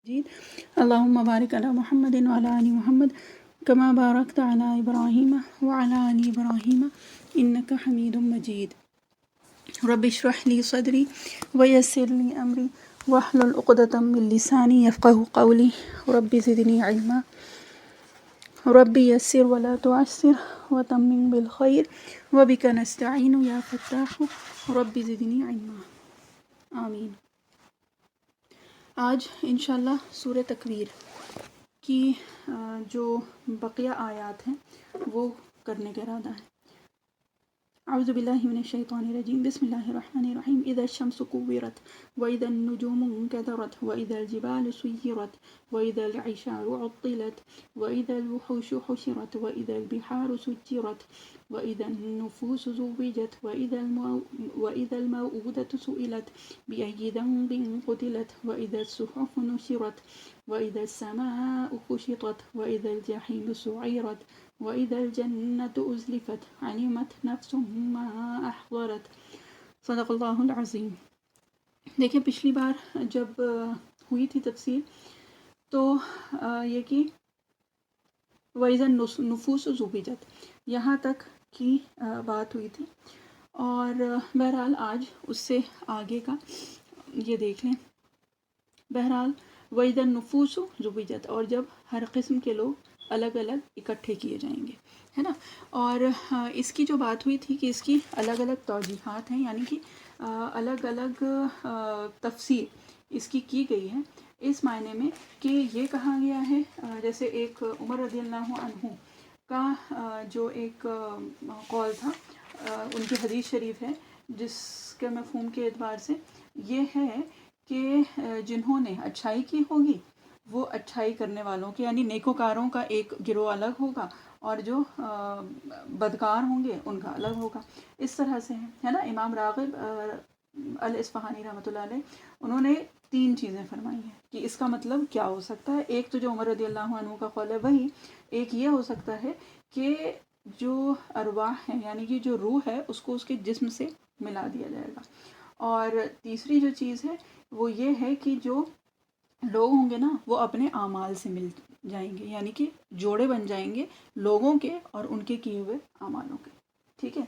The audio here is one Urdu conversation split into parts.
مجيد اللهم بارك على محمد وعلى آل محمد كما باركت على إبراهيم وعلى آل إبراهيم إنك حميد مجيد رب اشرح لي صدري ويسر لي أمري واحلل عقدة من لساني يفقهوا قولي رب زدني علما رب يسر ولا تعسر وتمم بالخير وبك نستعين يا فتاح رب زدني علما آمین۔ آج انشاءاللہ سورہ تکویر کی جو بقیہ آیات ہیں وہ کرنے کا ارادہ ہے۔ اعوذ باللہ من الشیطان الرجیم بسم اللہ الرحمن الرحیم اذا الشمس کورت واذا النجوم انکدرت واذا الجبال سیرت واذا العشار عطلت واذا الوحوش حشرت واذا البحار سجرت واذا النفوس زوجت واذا الموءودة سئلت بأي ذنب قتلت واذا الصحف نشرت واذا السماء كشطت واذا الجحيم سعرت وَإِذَا الْجَنَّةُ أُزْلِفَتْ عَلِمَتْ نَفْسٌ مَا أَحْضَرَتْ صدق اللہ العظیم۔ دیکھیں پچھلی بار جب ہوئی تھی تفسیر تو یہ کہ وَإِذَا النُّفُوسُ زُوِّجَتْ یہاں تک کی بات ہوئی تھی، اور بہرحال آج اس سے آگے کا یہ دیکھ لیں۔ بہرحال وَإِذَا النُّفُوسُ زُوِّجَتْ اور جب ہر قسم کے لوگ الگ الگ اکٹھے کیے جائیں گے، ہے نا۔ اور اس کی جو بات ہوئی تھی کہ اس کی الگ الگ توجیحات ہیں، یعنی کہ الگ الگ تفسیر اس کی گئی ہے، اس معنی میں کہ یہ کہا گیا ہے، جیسے ایک عمر رضی اللہ عنہ کا جو ایک قول تھا، ان کی حدیث شریف ہے جس کے مفہوم کے اعتبار سے یہ ہے کہ جنہوں نے اچھائی کی ہوگی وہ اچھائی کرنے والوں کے یعنی نیکوکاروں کا ایک گروہ الگ ہوگا، اور جو بدکار ہوں گے ان کا الگ ہوگا۔ اس طرح سے ہے نا۔ امام راغب الاصفہانی رحمۃ اللہ علیہ انہوں نے 3 چیزیں فرمائی ہیں کہ اس کا مطلب کیا ہو سکتا ہے۔ ایک تو جو عمر رضی اللہ عنہ کا قول ہے وہی، ایک یہ ہو سکتا ہے کہ جو ارواح ہیں یعنی کہ جو روح ہے اس کو اس کے جسم سے ملا دیا جائے گا، اور تیسری جو چیز ہے وہ یہ ہے کہ جو لوگ ہوں گے نا وہ اپنے اعمال سے مل جائیں گے، یعنی کہ جوڑے بن جائیں گے لوگوں کے اور ان کے کیے ہوئے اعمالوں کے، ٹھیک ہے۔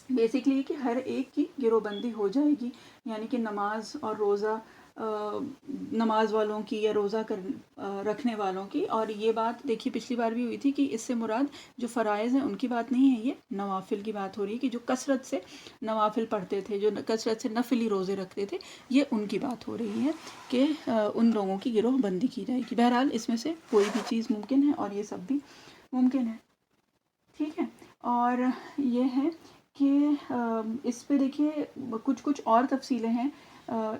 بیسکلی کہ ہر ایک کی گروہ بندی ہو جائے گی، یعنی کہ نماز اور روزہ، نماز والوں کی یا روزہ رکھنے والوں کی۔ اور یہ بات دیکھیے پچھلی بار بھی ہوئی تھی کہ اس سے مراد جو فرائض ہیں ان کی بات نہیں ہے، یہ نوافل کی بات ہو رہی ہے کہ جو کثرت سے نوافل پڑھتے تھے، جو کثرت سے نفلی روزے رکھتے تھے، یہ ان کی بات ہو رہی ہے کہ ان لوگوں کی گروہ بندی کی جائے گی۔ بہرحال اس میں سے کوئی بھی چیز ممکن ہے اور یہ سب بھی ممکن ہے، ٹھیک ہے۔ اور یہ ہے کہ اس پہ دیکھیے کچھ اور تفصیلیں ہیں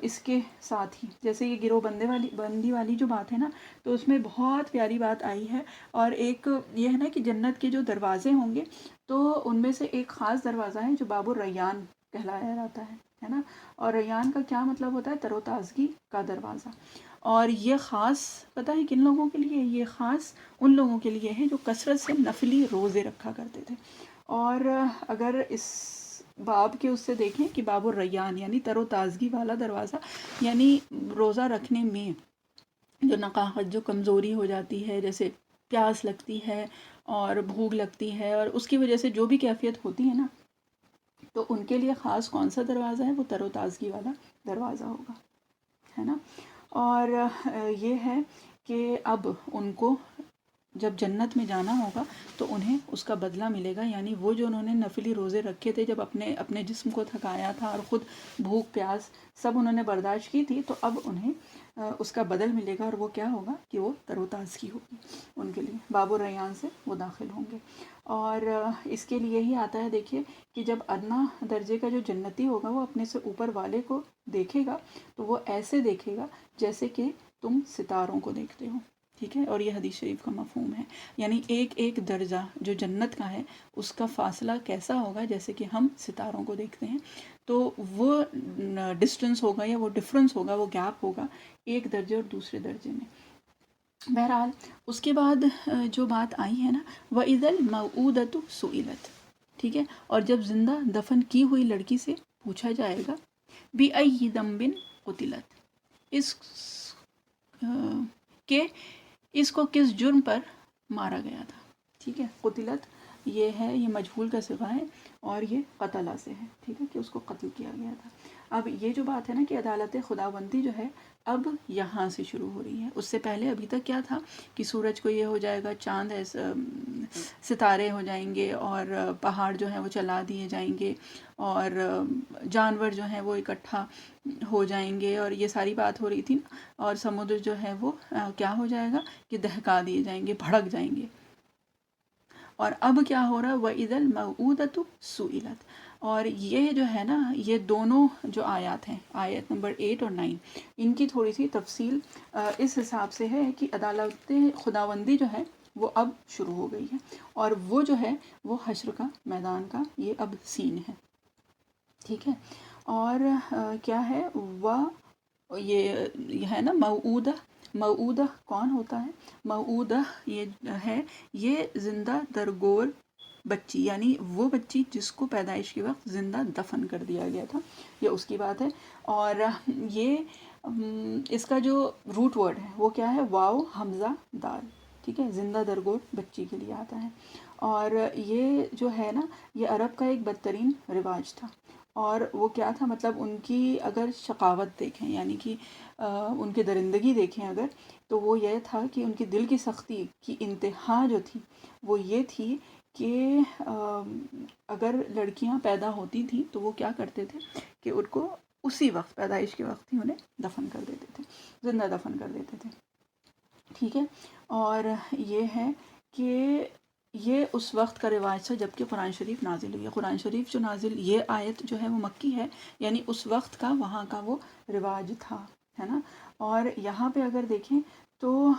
اس کے ساتھ ہی، جیسے یہ گروہ بندی والی جو بات ہے نا، تو اس میں بہت پیاری بات آئی ہے۔ اور ایک یہ ہے نا کہ جنت کے جو دروازے ہوں گے تو ان میں سے ایک خاص دروازہ ہے جو باب الریان کہلایا جاتا ہے نا۔ اور ریان کا کیا مطلب ہوتا ہے؟ تر و تازگی کا دروازہ۔ اور یہ خاص پتہ ہے کن لوگوں کے لیے؟ یہ خاص ان لوگوں کے لیے ہے جو کثرت سے نفلی روزے رکھا کرتے تھے۔ اور اگر اس باب کے اس سے دیکھیں کہ باب الریان یعنی تر و تازگی والا دروازہ، یعنی روزہ رکھنے میں جو نقاہت، جو کمزوری ہو جاتی ہے، جیسے پیاس لگتی ہے اور بھوک لگتی ہے اور اس کی وجہ سے جو بھی کیفیت ہوتی ہے نا، تو ان کے لیے خاص کون سا دروازہ ہے؟ وہ تر و تازگی والا دروازہ ہوگا، ہے نا۔ اور یہ ہے کہ اب ان کو جب جنت میں جانا ہوگا تو انہیں اس کا بدلہ ملے گا، یعنی وہ جو انہوں نے نفلی روزے رکھے تھے، جب اپنے جسم کو تھکایا تھا اور خود بھوک پیاس سب انہوں نے برداشت کی تھی، تو اب انہیں اس کا بدل ملے گا، اور وہ کیا ہوگا کہ وہ تر و تازگی ہوگی ان کے لیے، باب الریان سے وہ داخل ہوں گے۔ اور اس کے لیے ہی آتا ہے دیکھیے کہ جب ادنا درجے کا جو جنتی ہوگا وہ اپنے سے اوپر والے کو دیکھے گا تو وہ ایسے دیکھے گا جیسے کہ تم ستاروں کو دیکھتے ہو، ٹھیک ہے۔ اور یہ حدیث شریف کا مفہوم ہے، یعنی ایک ایک درجہ جو جنت کا ہے اس کا فاصلہ کیسا ہوگا؟ جیسے کہ ہم ستاروں کو دیکھتے ہیں، تو وہ ڈسٹنس ہوگا یا وہ ڈفرنس ہوگا، وہ گیپ ہوگا ایک درجے اور دوسرے درجے میں۔ بہرحال اس کے بعد جو بات آئی ہے نا، وَإِذَا الْمَوْءُودَةُ سُئِلَتْ، ٹھیک ہے۔ اور جب زندہ دفن کی ہوئی لڑکی سے پوچھا جائے گا، بِأَيِّ ذَنبٍ قُتِلَتْ، اس کہ اس کو کس جرم پر مارا گیا تھا. ٹھیک ہے، قتلت یہ ہے، یہ مجہول کا صیغہ ہے اور یہ قتلہ سے ہے. ٹھیک ہے، کہ اس کو قتل کیا گیا تھا. اب یہ جو بات ہے نا کہ عدالت خداوندی جو ہے اب یہاں سے شروع ہو رہی ہے. اس سے پہلے ابھی تک کیا تھا کہ سورج کو یہ ہو جائے گا، چاند ستارے ہو جائیں گے، اور پہاڑ جو ہیں وہ چلا دیے جائیں گے، اور جانور جو ہیں وہ اکٹھا ہو جائیں گے، اور یہ ساری بات ہو رہی تھی نا. اور سمندر جو ہے وہ کیا ہو جائے گا کہ دہکا دیے جائیں گے، بھڑک جائیں گے. اور اب کیا ہو رہا ہے، وَإِذَا الْمَوْءُودَةُ سُئِلَتْ. اور یہ جو ہے نا، یہ دونوں جو آیات ہیں، آیت نمبر 8 اور 9، ان کی تھوڑی سی تفصیل اس حساب سے ہے کہ عدالت خداوندی جو ہے وہ اب شروع ہو گئی ہے، اور وہ جو ہے وہ حشر کا میدان کا یہ اب سین ہے. ٹھیک ہے. اور کیا ہے یہ ہے نا موعودہ. موعودہ کون ہوتا ہے؟ موعودہ یہ ہے، یہ زندہ درگور بچی، یعنی وہ بچی جس کو پیدائش کے وقت زندہ دفن کر دیا گیا تھا، یہ اس کی بات ہے. اور یہ اس کا جو روٹ ورڈ ہے وہ کیا ہے؟ واو حمزہ دال. ٹھیک ہے، زندہ درگور بچی کے لیے آتا ہے. اور یہ جو ہے نا، یہ عرب کا ایک بدترین رواج تھا. اور وہ کیا تھا، مطلب ان کی اگر شقاوت دیکھیں، یعنی کہ ان کی درندگی دیکھیں اگر، تو وہ یہ تھا کہ ان کی دل کی سختی کی انتہا جو تھی وہ یہ تھی کہ اگر لڑکیاں پیدا ہوتی تھیں تو وہ کیا کرتے تھے کہ ان کو اسی وقت، پیدائش کے وقت ہی انہیں دفن کر دیتے تھے، زندہ دفن کر دیتے تھے. ٹھیک ہے. اور یہ ہے کہ یہ اس وقت کا رواج تھا جب کہ قرآن شریف نازل ہوئی ہے. قرآن شریف جو نازل، یہ آیت جو ہے وہ مکی ہے، یعنی اس وقت کا وہاں کا وہ رواج تھا، ہے نا. اور یہاں پہ اگر دیکھیں تو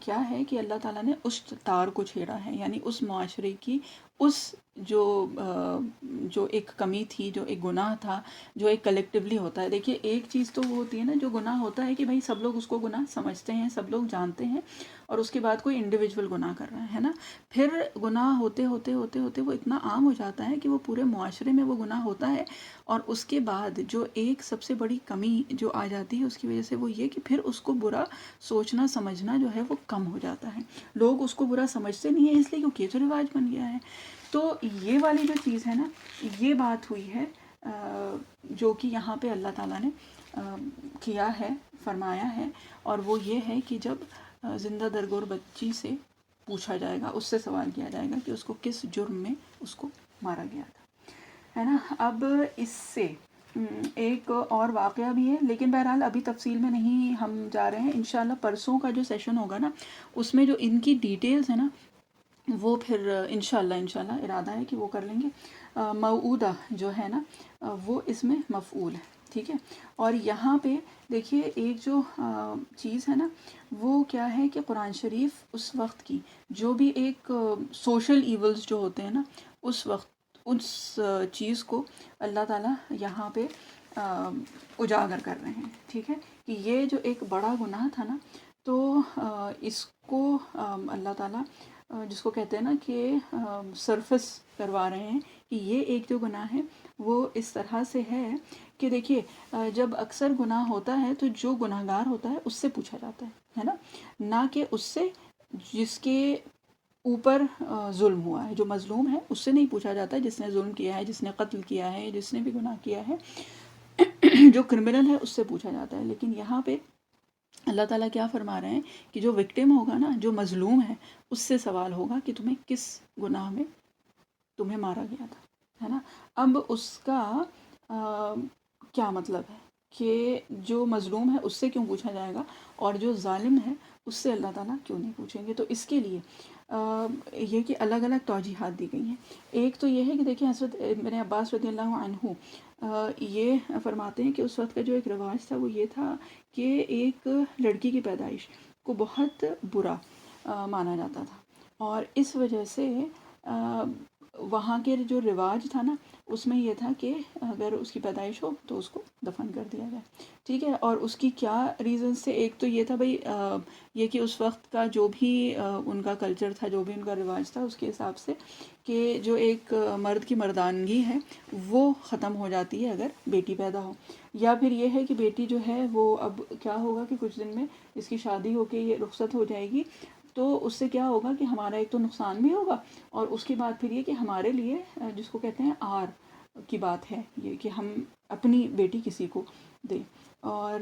کیا ہے کہ اللہ تعالیٰ نے اس تار کو چھیڑا ہے، یعنی اس معاشرے کی اس جو ایک کمی تھی، جو ایک گناہ تھا، جو ایک کلیکٹیولی ہوتا ہے. دیکھیے ایک چیز تو وہ ہوتی ہے نا، جو گناہ ہوتا ہے کہ بھائی سب لوگ اس کو گناہ سمجھتے ہیں، سب لوگ جانتے ہیں، اور اس کے بعد کوئی انڈیویجول گناہ کر رہا ہے نا. پھر گناہ ہوتے ہوتے ہوتے ہوتے وہ اتنا عام ہو جاتا ہے کہ وہ پورے معاشرے میں وہ گناہ ہوتا ہے، اور اس کے بعد جو ایک سب سے بڑی کمی جو آ جاتی ہے اس کی وجہ سے وہ یہ کہ پھر اس کو برا سوچنا سمجھنا جو ہے وہ کم ہو جاتا ہے. لوگ اس کو برا سمجھتے نہیں ہیں، اس لیے کیونکہ یہ تو رواج بن گیا ہے. تو یہ والی جو چیز ہے نا، یہ بات ہوئی ہے جو کہ یہاں پہ اللہ تعالیٰ نے کیا ہے، فرمایا ہے. اور وہ یہ ہے کہ جب زندہ درگور بچی سے پوچھا جائے گا، اس سے سوال کیا جائے گا کہ اس کو کس جرم میں اس کو مارا گیا تھا، ہے نا. اب اس سے ایک اور واقعہ بھی ہے، لیکن بہرحال ابھی تفصیل میں نہیں ہم جا رہے ہیں. انشاءاللہ پرسوں کا جو سیشن ہوگا نا، اس میں جو ان کی ڈیٹیلز ہیں نا، وہ پھر انشاءاللہ ارادہ ہے کہ وہ کر لیں گے. موعودہ جو ہے نا، وہ اس میں مفعول ہے. ٹھیک ہے. اور یہاں پہ دیکھیے ایک جو چیز ہے نا، وہ کیا ہے کہ قرآن شریف اس وقت کی جو بھی ایک سوشل ایولز جو ہوتے ہیں نا، اس وقت اس چیز کو اللہ تعالیٰ یہاں پہ اجاگر کر رہے ہیں. ٹھیک ہے. کہ یہ جو ایک بڑا گناہ تھا نا، تو اس کو اللہ تعالیٰ جس کو کہتے ہیں نا کہ سرفس کروا رہے ہیں کہ یہ ایک جو گناہ ہے وہ اس طرح سے ہے کہ دیکھیے جب اکثر گناہ ہوتا ہے تو جو گناہ گار ہوتا ہے اس سے پوچھا جاتا ہے نا، نہ کہ اس سے جس کے اوپر ظلم ہوا ہے. جو مظلوم ہے اس سے نہیں پوچھا جاتا، جس نے ظلم کیا ہے، جس نے قتل کیا ہے، جس نے بھی گناہ کیا ہے، جو کرمنل ہے اس سے پوچھا جاتا ہے. لیکن یہاں پہ اللہ تعالیٰ کیا فرما رہے ہیں کہ جو وکٹم ہوگا نا، جو مظلوم ہے، اس سے سوال ہوگا کہ تمہیں کس گناہ میں تمہیں مارا گیا تھا، ہے نا. اب اس کا کیا مطلب ہے کہ جو مظلوم ہے اس سے کیوں پوچھا جائے گا، اور جو ظالم ہے اس سے اللہ تعالیٰ کیوں نہیں پوچھیں گے. تو اس کے لیے یہ کہ الگ الگ توجیحات دی گئی ہیں. ایک تو یہ ہے کہ دیکھیں حضرت ابن عباس رضی اللہ عنہ یہ فرماتے ہیں کہ اس وقت کا جو ایک رواج تھا وہ یہ تھا کہ ایک لڑکی کی پیدائش کو بہت برا مانا جاتا تھا، اور اس وجہ سے وہاں کے جو رواج تھا نا اس میں یہ تھا کہ اگر اس کی پیدائش ہو تو اس کو دفن کر دیا جائے، ٹھیک ہے. اور اس کی کیا ریزنس تھے، ایک تو یہ تھا بھائی یہ کہ اس وقت کا جو بھی ان کا کلچر تھا، جو بھی ان کا رواج تھا، اس کے حساب سے کہ جو ایک مرد کی مردانگی ہے وہ ختم ہو جاتی ہے اگر بیٹی پیدا ہو. یا پھر یہ ہے کہ بیٹی جو ہے وہ اب کیا ہوگا کہ کچھ دن میں اس کی شادی ہو کے یہ رخصت ہو جائے گی، تو اس سے کیا ہوگا کہ ہمارا ایک تو نقصان بھی ہوگا، اور اس کے بعد پھر یہ کہ ہمارے لیے جس کو کہتے ہیں آر کی بات ہے یہ کہ ہم اپنی بیٹی کسی کو دیں. اور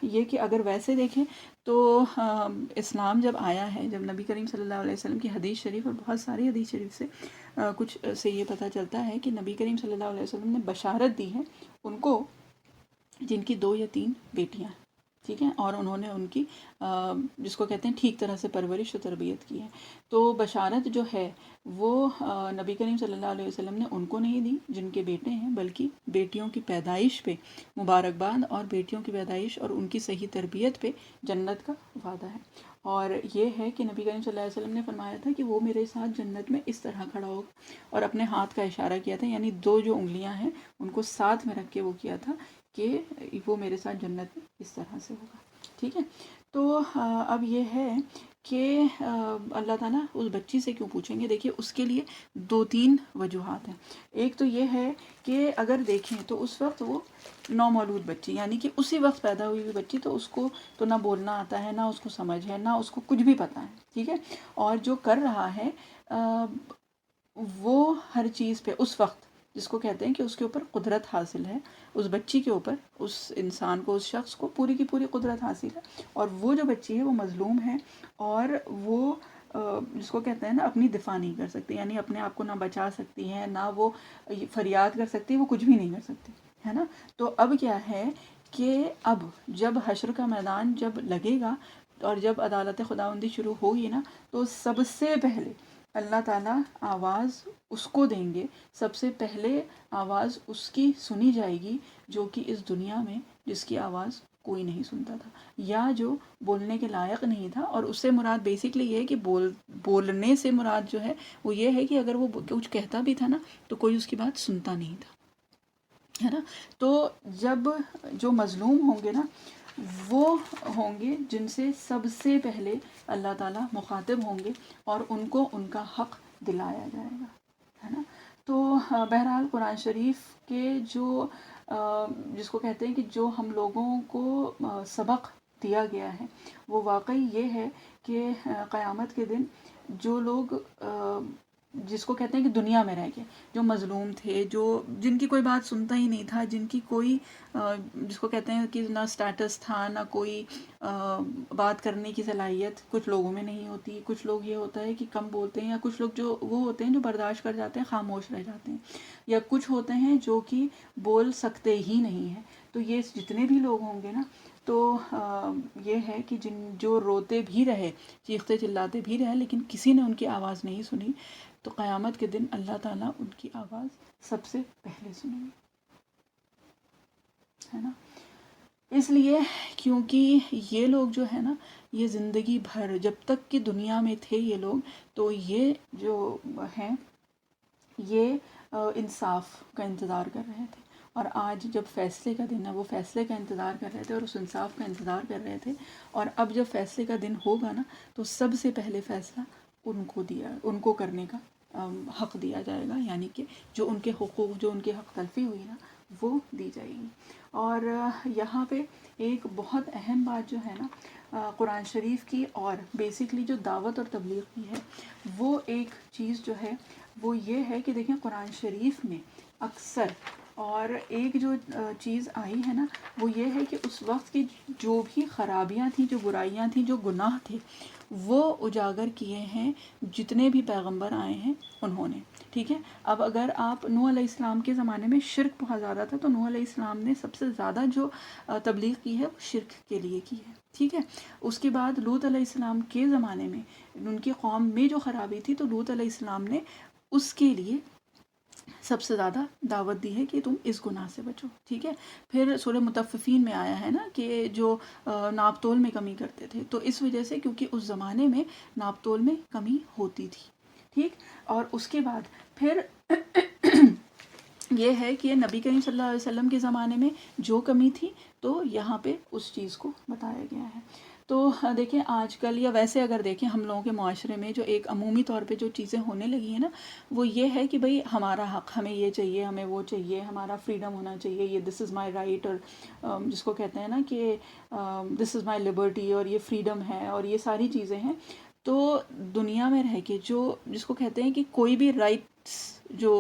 یہ کہ اگر ویسے دیکھیں تو اسلام جب آیا ہے، جب نبی کریم صلی اللہ علیہ وسلم کی حدیث شریف اور بہت ساری حدیث شریف سے کچھ سے یہ پتہ چلتا ہے کہ نبی کریم صلی اللہ علیہ وسلم نے بشارت دی ہے ان کو جن کی 2 یا 3 بیٹیاں ہیں، ٹھیک ہے، اور انہوں نے ان کی جس کو کہتے ہیں ٹھیک طرح سے پرورش و تربیت کی ہے. تو بشارت جو ہے وہ نبی کریم صلی اللہ علیہ وسلم نے ان کو نہیں دی جن کے بیٹے ہیں، بلکہ بیٹیوں کی پیدائش پہ مبارکباد اور بیٹیوں کی پیدائش اور ان کی صحیح تربیت پہ جنت کا وعدہ ہے. اور یہ ہے کہ نبی کریم صلی اللہ علیہ وسلم نے فرمایا تھا کہ وہ میرے ساتھ جنت میں اس طرح کھڑا ہوگا، اور اپنے ہاتھ کا اشارہ کیا تھا، یعنی 2 جو انگلیاں ہیں ان کو ساتھ میں رکھ کے وہ کیا تھا کہ وہ میرے ساتھ جنت میں اس طرح سے ہوگا، ٹھیک ہے. تو اب یہ ہے کہ اللہ تعالیٰ اس بچی سے کیوں پوچھیں گے؟ دیکھیے اس کے لیے 2-3 وجوہات ہیں. ایک تو یہ ہے کہ اگر دیکھیں تو اس وقت وہ نومولود بچی، یعنی کہ اسی وقت پیدا ہوئی ہوئی بچی، تو اس کو تو نہ بولنا آتا ہے، نہ اس کو سمجھ ہے، نہ اس کو کچھ بھی پتہ ہے، ٹھیک ہے. اور جو کر رہا ہے وہ ہر چیز پہ اس وقت جس کو کہتے ہیں کہ اس کے اوپر قدرت حاصل ہے، اس بچی کے اوپر، اس انسان کو، اس شخص کو پوری کی پوری قدرت حاصل ہے. اور وہ جو بچی ہے وہ مظلوم ہے، اور وہ جس کو کہتے ہیں نا اپنی دفاع نہیں کر سکتی، یعنی اپنے آپ کو نہ بچا سکتی ہے، نہ وہ فریاد کر سکتی ہے، وہ کچھ بھی نہیں کر سکتی ہے نا. تو اب کیا ہے کہ اب جب حشر کا میدان جب لگے گا اور جب عدالت خداوندی شروع ہوگی نا، تو سب سے پہلے اللہ تعالیٰ آواز اس کو دیں گے، سب سے پہلے آواز اس کی سنی جائے گی جو کہ اس دنیا میں جس کی آواز کوئی نہیں سنتا تھا، یا جو بولنے کے لائق نہیں تھا. اور اس سے مراد بیسکلی یہ ہے کہ بولنے سے مراد جو ہے وہ یہ ہے کہ اگر وہ کچھ کہتا بھی تھا نا تو کوئی اس کی بات سنتا نہیں تھا، ہے نا. تو جب جو مظلوم ہوں گے نا وہ ہوں گے جن سے سب سے پہلے اللہ تعالیٰ مخاطب ہوں گے اور ان کو ان کا حق دلایا جائے گا، ہے نا. تو بہرحال قرآن شریف کے جو جس کو کہتے ہیں کہ جو ہم لوگوں کو سبق دیا گیا ہے وہ واقعی یہ ہے کہ قیامت کے دن جو لوگ جس کو کہتے ہیں کہ دنیا میں رہ کے جو مظلوم تھے، جو جن کی کوئی بات سنتا ہی نہیں تھا، جن کی کوئی جس کو کہتے ہیں کہ نہ سٹیٹس تھا، نہ کوئی بات کرنے کی صلاحیت کچھ لوگوں میں نہیں ہوتی. کچھ لوگ یہ ہوتا ہے کہ کم بولتے ہیں، یا کچھ لوگ جو وہ ہوتے ہیں جو برداشت کر جاتے ہیں، خاموش رہ جاتے ہیں، یا کچھ ہوتے ہیں جو کہ بول سکتے ہی نہیں ہیں. تو یہ جتنے بھی لوگ ہوں گے نا تو یہ ہے کہ جو روتے بھی رہے، چیختے چلاتے بھی رہے، لیکن کسی نے ان کی آواز نہیں سنی، تو قیامت کے دن اللہ تعالیٰ ان کی آواز سب سے پہلے سنیں گے، ہے نا. اس لیے کیونکہ یہ لوگ جو ہے نا یہ زندگی بھر جب تک کہ دنیا میں تھے یہ لوگ، تو یہ جو ہیں یہ انصاف کا انتظار کر رہے تھے. اور آج جب فیصلے کا دن ہے وہ فیصلے کا انتظار کر رہے تھے اور اس انصاف کا انتظار کر رہے تھے. اور اب جب فیصلے کا دن ہوگا نا تو سب سے پہلے فیصلہ ان کو کرنے کا حق دیا جائے گا، یعنی کہ جو ان کے حقوق، جو ان کے حق تلفی ہوئی نا وہ دی جائے گی. اور یہاں پہ ایک بہت اہم بات جو ہے نا قرآن شریف کی اور بیسکلی جو دعوت اور تبلیغ کی ہے، وہ ایک چیز جو ہے وہ یہ ہے کہ دیکھیں قرآن شریف میں اکثر اور ایک جو چیز آئی ہے نا وہ یہ ہے کہ اس وقت کی جو بھی خرابیاں تھیں، جو برائیاں تھیں، جو گناہ تھے، وہ اجاگر کیے ہیں جتنے بھی پیغمبر آئے ہیں انہوں نے، ٹھیک ہے. اب اگر آپ نوح علیہ السلام کے زمانے میں شرک بہت زیادہ تھا، تو نوح علیہ السلام نے سب سے زیادہ جو تبلیغ کی ہے وہ شرک کے لیے کی ہے، ٹھیک ہے. اس کے بعد لوط علیہ السلام کے زمانے میں ان کی قوم میں جو خرابی تھی تو لوط علیہ السلام نے اس کے لیے سب سے زیادہ دعوت دی ہے کہ تم اس گناہ سے بچو، ٹھیک ہے. پھر سورہ مطففین میں آیا ہے نا کہ جو ناپ تول میں کمی کرتے تھے، تو اس وجہ سے کیونکہ اس زمانے میں ناپ تول میں کمی ہوتی تھی، ٹھیک. اور اس کے بعد پھر یہ ہے کہ نبی کریم صلی اللہ علیہ وسلم کے زمانے میں جو کمی تھی تو یہاں پہ اس چیز کو بتایا گیا ہے. تو دیکھیں آج کل یا ویسے اگر دیکھیں ہم لوگوں کے معاشرے میں جو ایک عمومی طور پہ جو چیزیں ہونے لگی ہیں نا وہ یہ ہے کہ بھئی ہمارا حق، ہمیں یہ چاہیے، ہمیں وہ چاہیے، ہمارا فریڈم ہونا چاہیے، یہ دس از مائی رائٹ، اور جس کو کہتے ہیں نا کہ دس از مائی لبرٹی، اور یہ فریڈم ہے اور یہ ساری چیزیں ہیں. تو دنیا میں رہ کے جو جس کو کہتے ہیں کہ کوئی بھی رائٹس جو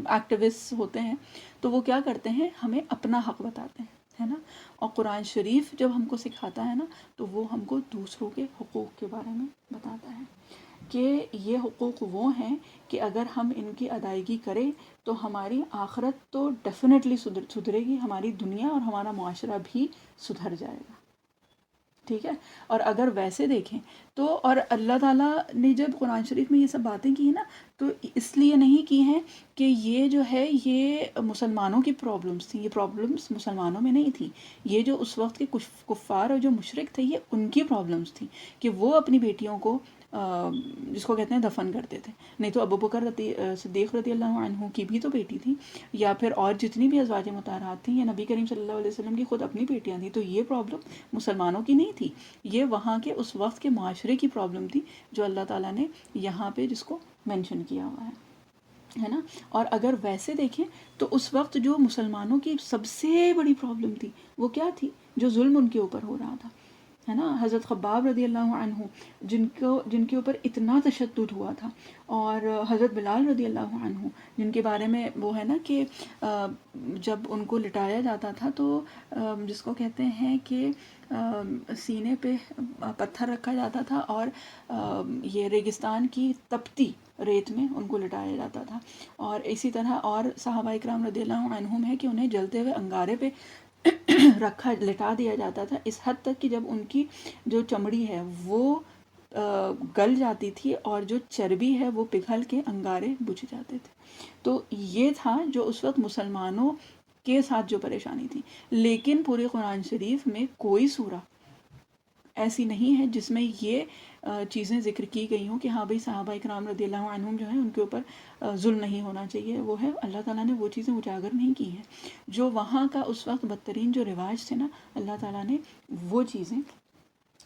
ایکٹیوسٹ ہوتے ہیں تو وہ کیا کرتے ہیں، ہمیں اپنا حق بتاتے ہیں، ہے نا. اور قرآن شریف جب ہم کو سکھاتا ہے نا تو وہ ہم کو دوسروں کے حقوق کے بارے میں بتاتا ہے کہ یہ حقوق وہ ہیں کہ اگر ہم ان کی ادائیگی کریں تو ہماری آخرت تو ڈیفینیٹلی سدھرے گی، ہماری دنیا اور ہمارا معاشرہ بھی سدھر جائے گا. ٹھیک ہے. اور اگر ویسے دیکھیں تو اور اللہ تعالیٰ نے جب قرآن شریف میں یہ سب باتیں کی ہیں نا تو اس لیے نہیں کی ہیں کہ یہ جو ہے یہ مسلمانوں کی پرابلمس تھیں، یہ پرابلمس مسلمانوں میں نہیں تھیں، یہ جو اس وقت کے کچھ کفار اور جو مشرک تھے یہ ان کی پرابلمس تھیں کہ وہ اپنی بیٹیوں کو جس کو کہتے ہیں دفن کرتے تھے. نہیں تو ابو بکر صدیق رضی اللہ عنہ کی بھی تو بیٹی تھی، یا پھر اور جتنی بھی ازواج مطہرات تھیں، یا نبی کریم صلی اللہ علیہ وسلم کی خود اپنی بیٹیاں تھیں. تو یہ پرابلم مسلمانوں کی نہیں تھی، یہ وہاں کے اس وقت کے معاشرے کی پرابلم تھی جو اللہ تعالیٰ نے یہاں پہ جس کو مینشن کیا ہوا ہے نا. اور اگر ویسے دیکھیں تو اس وقت جو مسلمانوں کی سب سے بڑی پرابلم تھی وہ کیا تھی، جو ظلم ان کے اوپر ہو رہا تھا، ہے نا. حضرت خباب رضی اللہ عنہ جن کے اوپر اتنا تشدد ہوا تھا، اور حضرت بلال رضی اللہ عنہ جن کے بارے میں وہ ہے نا کہ جب ان کو لٹایا جاتا تھا تو جس کو کہتے ہیں کہ سینے پہ پتھر رکھا جاتا تھا اور یہ ریگستان کی تپتی ریت میں ان کو لٹایا جاتا تھا. اور اسی طرح اور صحابہ اکرام رضی اللہ عنہم ہے کہ انہیں جلتے ہوئے انگارے پہ لٹا دیا جاتا تھا، اس حد تک کہ جب ان کی جو چمڑی ہے وہ گل جاتی تھی اور جو چربی ہے وہ پگھل کے انگارے بجھ جاتے تھے. تو یہ تھا جو اس وقت مسلمانوں کے ساتھ جو پریشانی تھی. لیکن پورے قرآن شریف میں کوئی سورہ ایسی نہیں ہے جس میں یہ چیزیں ذکر کی گئی ہوں کہ ہاں بھئی صحابہ اکرام رضی اللہ عنہم جو ہیں ان کے اوپر ظلم نہیں ہونا چاہیے. وہ ہے اللہ تعالیٰ نے وہ چیزیں اجاگر نہیں کی ہیں جو وہاں کا اس وقت بدترین جو رواج تھے نا، اللہ تعالیٰ نے وہ چیزیں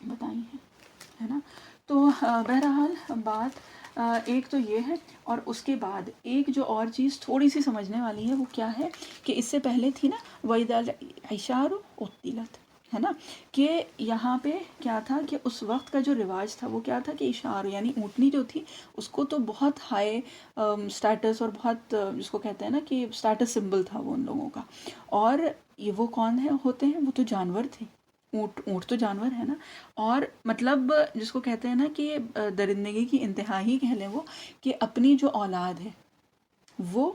بتائی ہیں، ہے نا. تو بہرحال بات ایک تو یہ ہے، اور اس کے بعد ایک جو اور چیز تھوڑی سی سمجھنے والی ہے وہ کیا ہے کہ اس سے پہلے تھی نا وَإِذَا الْعِشَارُ عُطِّلَتْ، ہے نا، کہ یہاں پہ کیا تھا کہ اس وقت کا جو رواج تھا وہ کیا تھا کہ اشار یعنی اونٹنی جو تھی اس کو تو بہت ہائی سٹیٹس اور بہت جس کو کہتے ہیں نا کہ سٹیٹس سمبل تھا وہ ان لوگوں کا. اور یہ وہ کون ہوتے ہیں، وہ تو جانور تھے، اونٹ تو جانور ہے نا. اور مطلب جس کو کہتے ہیں نا کہ درندگی کی انتہا ہی کہہ لیں وہ، کہ اپنی جو اولاد ہے وہ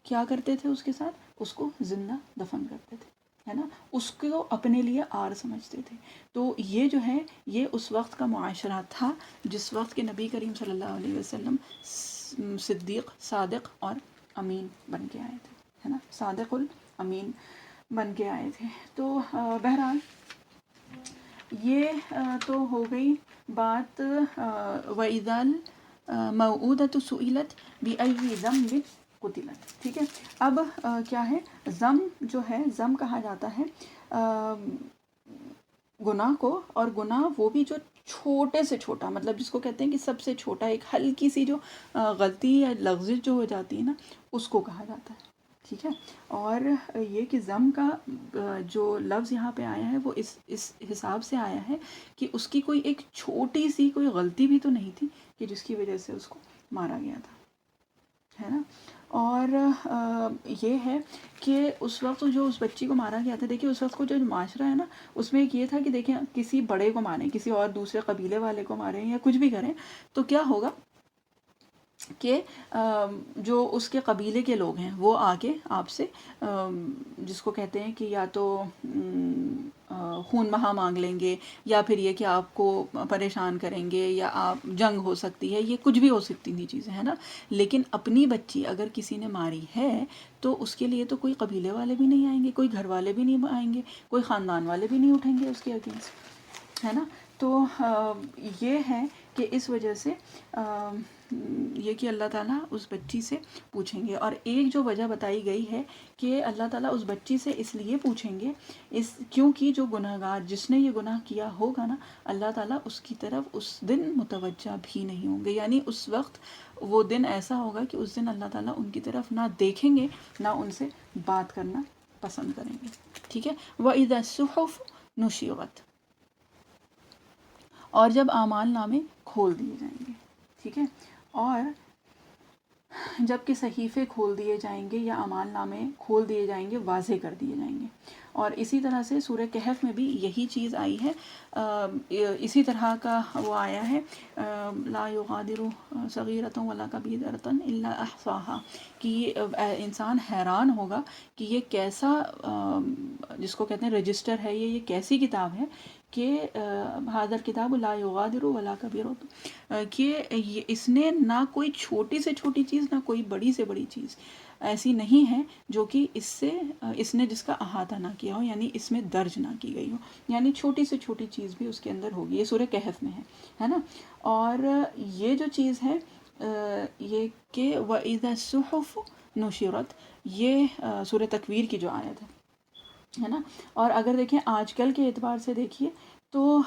کیا کرتے تھے اس کے ساتھ، اس کو زندہ دفن کرتے تھے، ہے نا، اس کو اپنے لیے آر سمجھتے تھے. تو یہ جو ہے یہ اس وقت کا معاشرہ تھا جس وقت کے نبی کریم صلی اللہ علیہ وسلم صدیق، صادق اور امین بن کے آئے تھے، ہے نا، صادق الامین بن کے آئے تھے. تو بہرحال یہ تو ہو گئی بات وَإِذَا الْمَوْءُودَةُ سُئِلَتْ بِأَيِّ ذَنبٍ قُتِلَتْ. ٹھیک ہے. اب کیا ہے، ذم جو ہے، ذم کہا جاتا ہے گناہ کو، اور گناہ وہ بھی جو چھوٹے سے چھوٹا، مطلب جس کو کہتے ہیں کہ سب سے چھوٹا، ایک ہلکی سی جو غلطی یا لغزش جو ہو جاتی ہے نا اس کو کہا جاتا ہے. ٹھیک ہے. اور یہ کہ ذم کا جو لفظ یہاں پہ آیا ہے وہ اس حساب سے آیا ہے کہ اس کی کوئی ایک چھوٹی سی کوئی غلطی بھی تو نہیں تھی کہ جس کی وجہ سے اس کو مارا گیا تھا، ہے نا. اور یہ ہے کہ اس وقت جو اس بچی کو مارا گیا تھا، دیکھیں اس وقت کو جو معاشرہ ہے نا اس میں ایک یہ تھا کہ دیکھیں کسی بڑے کو ماریں، کسی اور دوسرے قبیلے والے کو ماریں یا کچھ بھی کریں تو کیا ہوگا کہ جو اس کے قبیلے کے لوگ ہیں وہ آ کے آپ سے جس کو کہتے ہیں کہ یا تو خون بہا مانگ لیں گے، یا پھر یہ کہ آپ کو پریشان کریں گے، یا آپ جنگ ہو سکتی ہے، یہ کچھ بھی ہو سکتی تھی چیزیں، ہے نا. لیکن اپنی بچی اگر کسی نے ماری ہے تو اس کے لیے تو کوئی قبیلے والے بھی نہیں آئیں گے، کوئی گھر والے بھی نہیں آئیں گے، کوئی خاندان والے بھی نہیں اٹھیں گے اس کے اگینسٹ. ہے نا. تو یہ ہے کہ اس وجہ سے یہ کہ اللہ تعالیٰ اس بچی سے پوچھیں گے. اور ایک جو وجہ بتائی گئی ہے کہ اللہ تعالیٰ اس بچی سے اس لیے پوچھیں گے کیونکہ جو گناہ گار جس نے یہ گناہ کیا ہوگا نا، اللہ تعالیٰ اس کی طرف اس دن متوجہ بھی نہیں ہوں گے. یعنی اس وقت وہ دن ایسا ہوگا کہ اس دن اللہ تعالیٰ ان کی طرف نہ دیکھیں گے، نہ ان سے بات کرنا پسند کریں گے. ٹھیک ہے. وَإِذَا الصُّحُفُ نُشِرَتْ، اور جب اعمال نامے کھول دیے جائیں گے. ٹھیک ہے. اور جب کہ صحیفے کھول دیے جائیں گے یا اعمال نامے کھول دیے جائیں گے، واضح کر دیے جائیں گے. اور اسی طرح سے سورہ کہف میں بھی یہی چیز آئی ہے، اسی طرح کا وہ آیا ہے، لا یغادر صغیرۃ ولا کبیرۃ الا احصاها، کہ انسان حیران ہوگا کہ یہ کیسا جس کو کہتے ہیں رجسٹر ہے، یہ کیسی کتاب ہے کہ حاضر کتاب لا یغادر ولا کبیرۃ، کہ اس نے نہ کوئی چھوٹی سے چھوٹی چیز نہ کوئی بڑی سے بڑی چیز ایسی نہیں ہے جو کہ اس نے جس کا احاطہ نہ کیا ہو، یعنی اس میں درج نہ کی گئی ہو. یعنی چھوٹی سے چھوٹی چیز بھی اس کے اندر ہوگی. یہ سورہ کہف میں ہے نا. اور یہ جو چیز ہے یہ کہ وَإِذَا الصُّحُفُ نُشِرَتْ، یہ سورہ تکویر کی جو آیت ہے نا. اور اگر دیکھیں آج کل کے اعتبار سے دیکھیے تو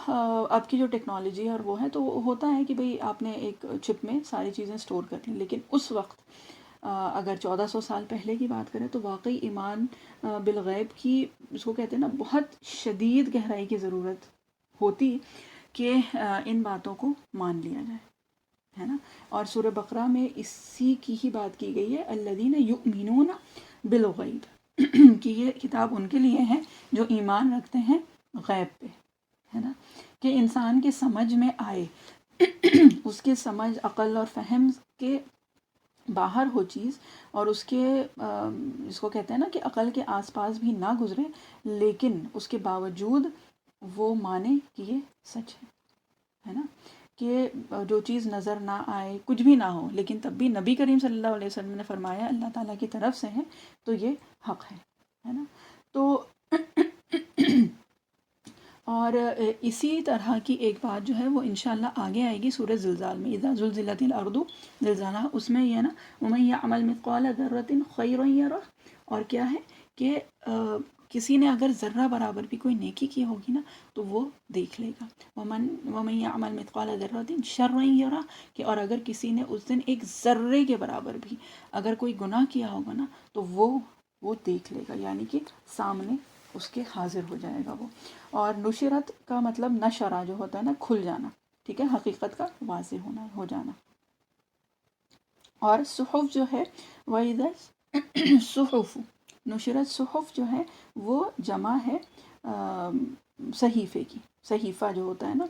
اب کی جو ٹیکنالوجی اور وہ ہے تو ہوتا ہے کہ بھئی آپ نے ایک چپ میں ساری چیزیں سٹور کر لیں، لیکن اس وقت اگر 1400 سال پہلے کی بات کریں تو واقعی ایمان بالغیب کی اس کو کہتے ہیں نا بہت شدید گہرائی کی ضرورت ہوتی کہ ان باتوں کو مان لیا جائے، ہے نا. اور سورہ بقرہ میں اسی کی ہی بات کی گئی ہے، الذین یؤمنون بالغیب، کہ یہ کتاب ان کے لیے ہے جو ایمان رکھتے ہیں غیب پہ، ہے نا. کہ انسان کے سمجھ میں آئے، اس کے سمجھ عقل اور فہم کے باہر ہو چیز، اور اس کے اس کو کہتے ہیں نا کہ عقل کے آس پاس بھی نہ گزرے، لیکن اس کے باوجود وہ مانے کہ یہ سچ ہے نا. کہ جو چیز نظر نہ آئے، کچھ بھی نہ ہو، لیکن تب بھی نبی کریم صلی اللہ علیہ وسلم نے فرمایا اللہ تعالیٰ کی طرف سے ہے تو یہ حق ہے نا. تو اور اسی طرح کی ایک بات جو ہے وہ انشاءاللہ آگے آئے گی سورہ زلزال میں، اذا زلزلت الارض زلزالہا. اس میں یہ ہے نا ومن یعمل مثقال ذرۃ خیرا یرہ، اور کیا ہے کہ کسی نے اگر ذرہ برابر بھی کوئی نیکی کی ہوگی نا تو وہ دیکھ لے گا. ومن یعمل مثقال ذرۃ شرا یرہ، کہ اور اگر کسی نے اس دن ایک ذرے کے برابر بھی اگر کوئی گناہ کیا ہوگا نا تو وہ دیکھ لے گا، یعنی کہ سامنے اس کے حاضر ہو جائے گا وہ. اور نشرت کا مطلب نشرہ جو ہوتا ہے نا کھل جانا، ٹھیک ہے، حقیقت کا واضح ہونا، ہو جانا. اور صحف جو ہے وَإِذَا صحف، نشرت صحف جو ہے وہ جمع ہے صحیفے کی، صحیفہ جو ہوتا ہے نا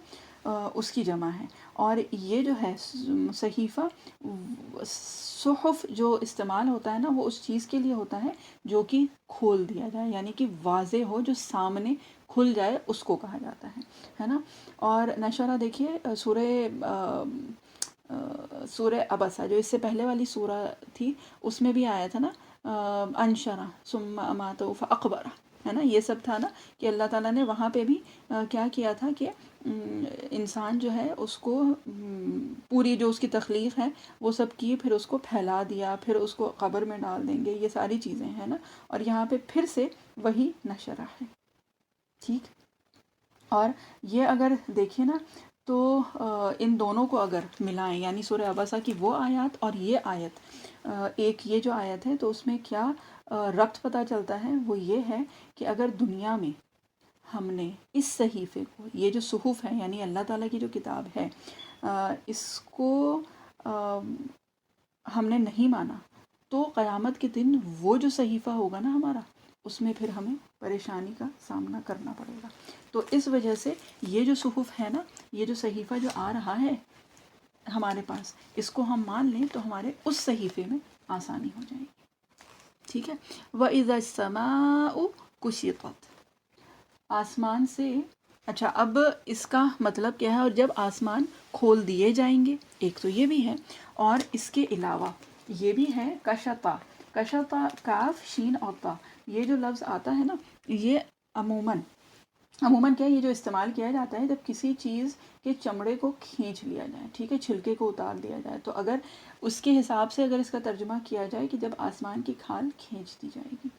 اس کی جمع ہے. اور یہ جو ہے صحیفہ، صحف جو استعمال ہوتا ہے نا وہ اس چیز کے لیے ہوتا ہے جو کہ کھول دیا جائے، یعنی کہ واضح ہو، جو سامنے کھل جائے اس کو کہا جاتا ہے نا. اور نشرہ دیکھیے سورہ عبسہ جو اس سے پہلے والی سورہ تھی اس میں بھی آیا تھا نا انشرہ ثم اماتہ فاقبرہ، ہے نا. یہ سب تھا نا کہ اللہ تعالیٰ نے وہاں پہ بھی کیا کیا تھا کہ انسان جو ہے اس کو پوری جو اس کی تخلیق ہے وہ سب کی، پھر اس کو پھیلا دیا، پھر اس کو قبر میں ڈال دیں گے، یہ ساری چیزیں ہیں نا. اور یہاں پہ پھر سے وہی نشرہ ہے، ٹھیک. اور یہ اگر دیکھیں نا تو ان دونوں کو اگر ملائیں، یعنی سورہ عبسہ کی وہ آیات اور یہ آیت، ایک یہ جو آیت ہے تو اس میں کیا ربط پتہ چلتا ہے، وہ یہ ہے کہ اگر دنیا میں ہم نے اس صحیفے کو، یہ جو صحف ہے یعنی اللہ تعالیٰ کی جو کتاب ہے، اس کو ہم نے نہیں مانا تو قیامت کے دن وہ جو صحیفہ ہوگا نا ہمارا، اس میں پھر ہمیں پریشانی کا سامنا کرنا پڑے گا. تو اس وجہ سے یہ جو صحف ہے نا، یہ جو صحیفہ جو آ رہا ہے ہمارے پاس، اس کو ہم مان لیں تو ہمارے اس صحیفے میں آسانی ہو جائے گی، ٹھیک ہے. وَإِذَا السَّمَاءُ كُشِطَتْ، آسمان سے، اچھا اب اس کا مطلب کیا ہے، اور جب آسمان کھول دیے جائیں گے، ایک تو یہ بھی ہے، اور اس کے علاوہ یہ بھی ہے کشطا. کشطا، کاف شین اور تا، یہ جو لفظ آتا ہے نا یہ عموماً عموماً کیا یہ جو استعمال کیا جاتا ہے جب کسی چیز کے چمڑے کو کھینچ لیا جائے، ٹھیک ہے، چھلکے کو اتار دیا جائے، تو اگر اس کے حساب سے اگر اس کا ترجمہ کیا جائے کہ جب آسمان کی کھال کھینچ دی جائے گی،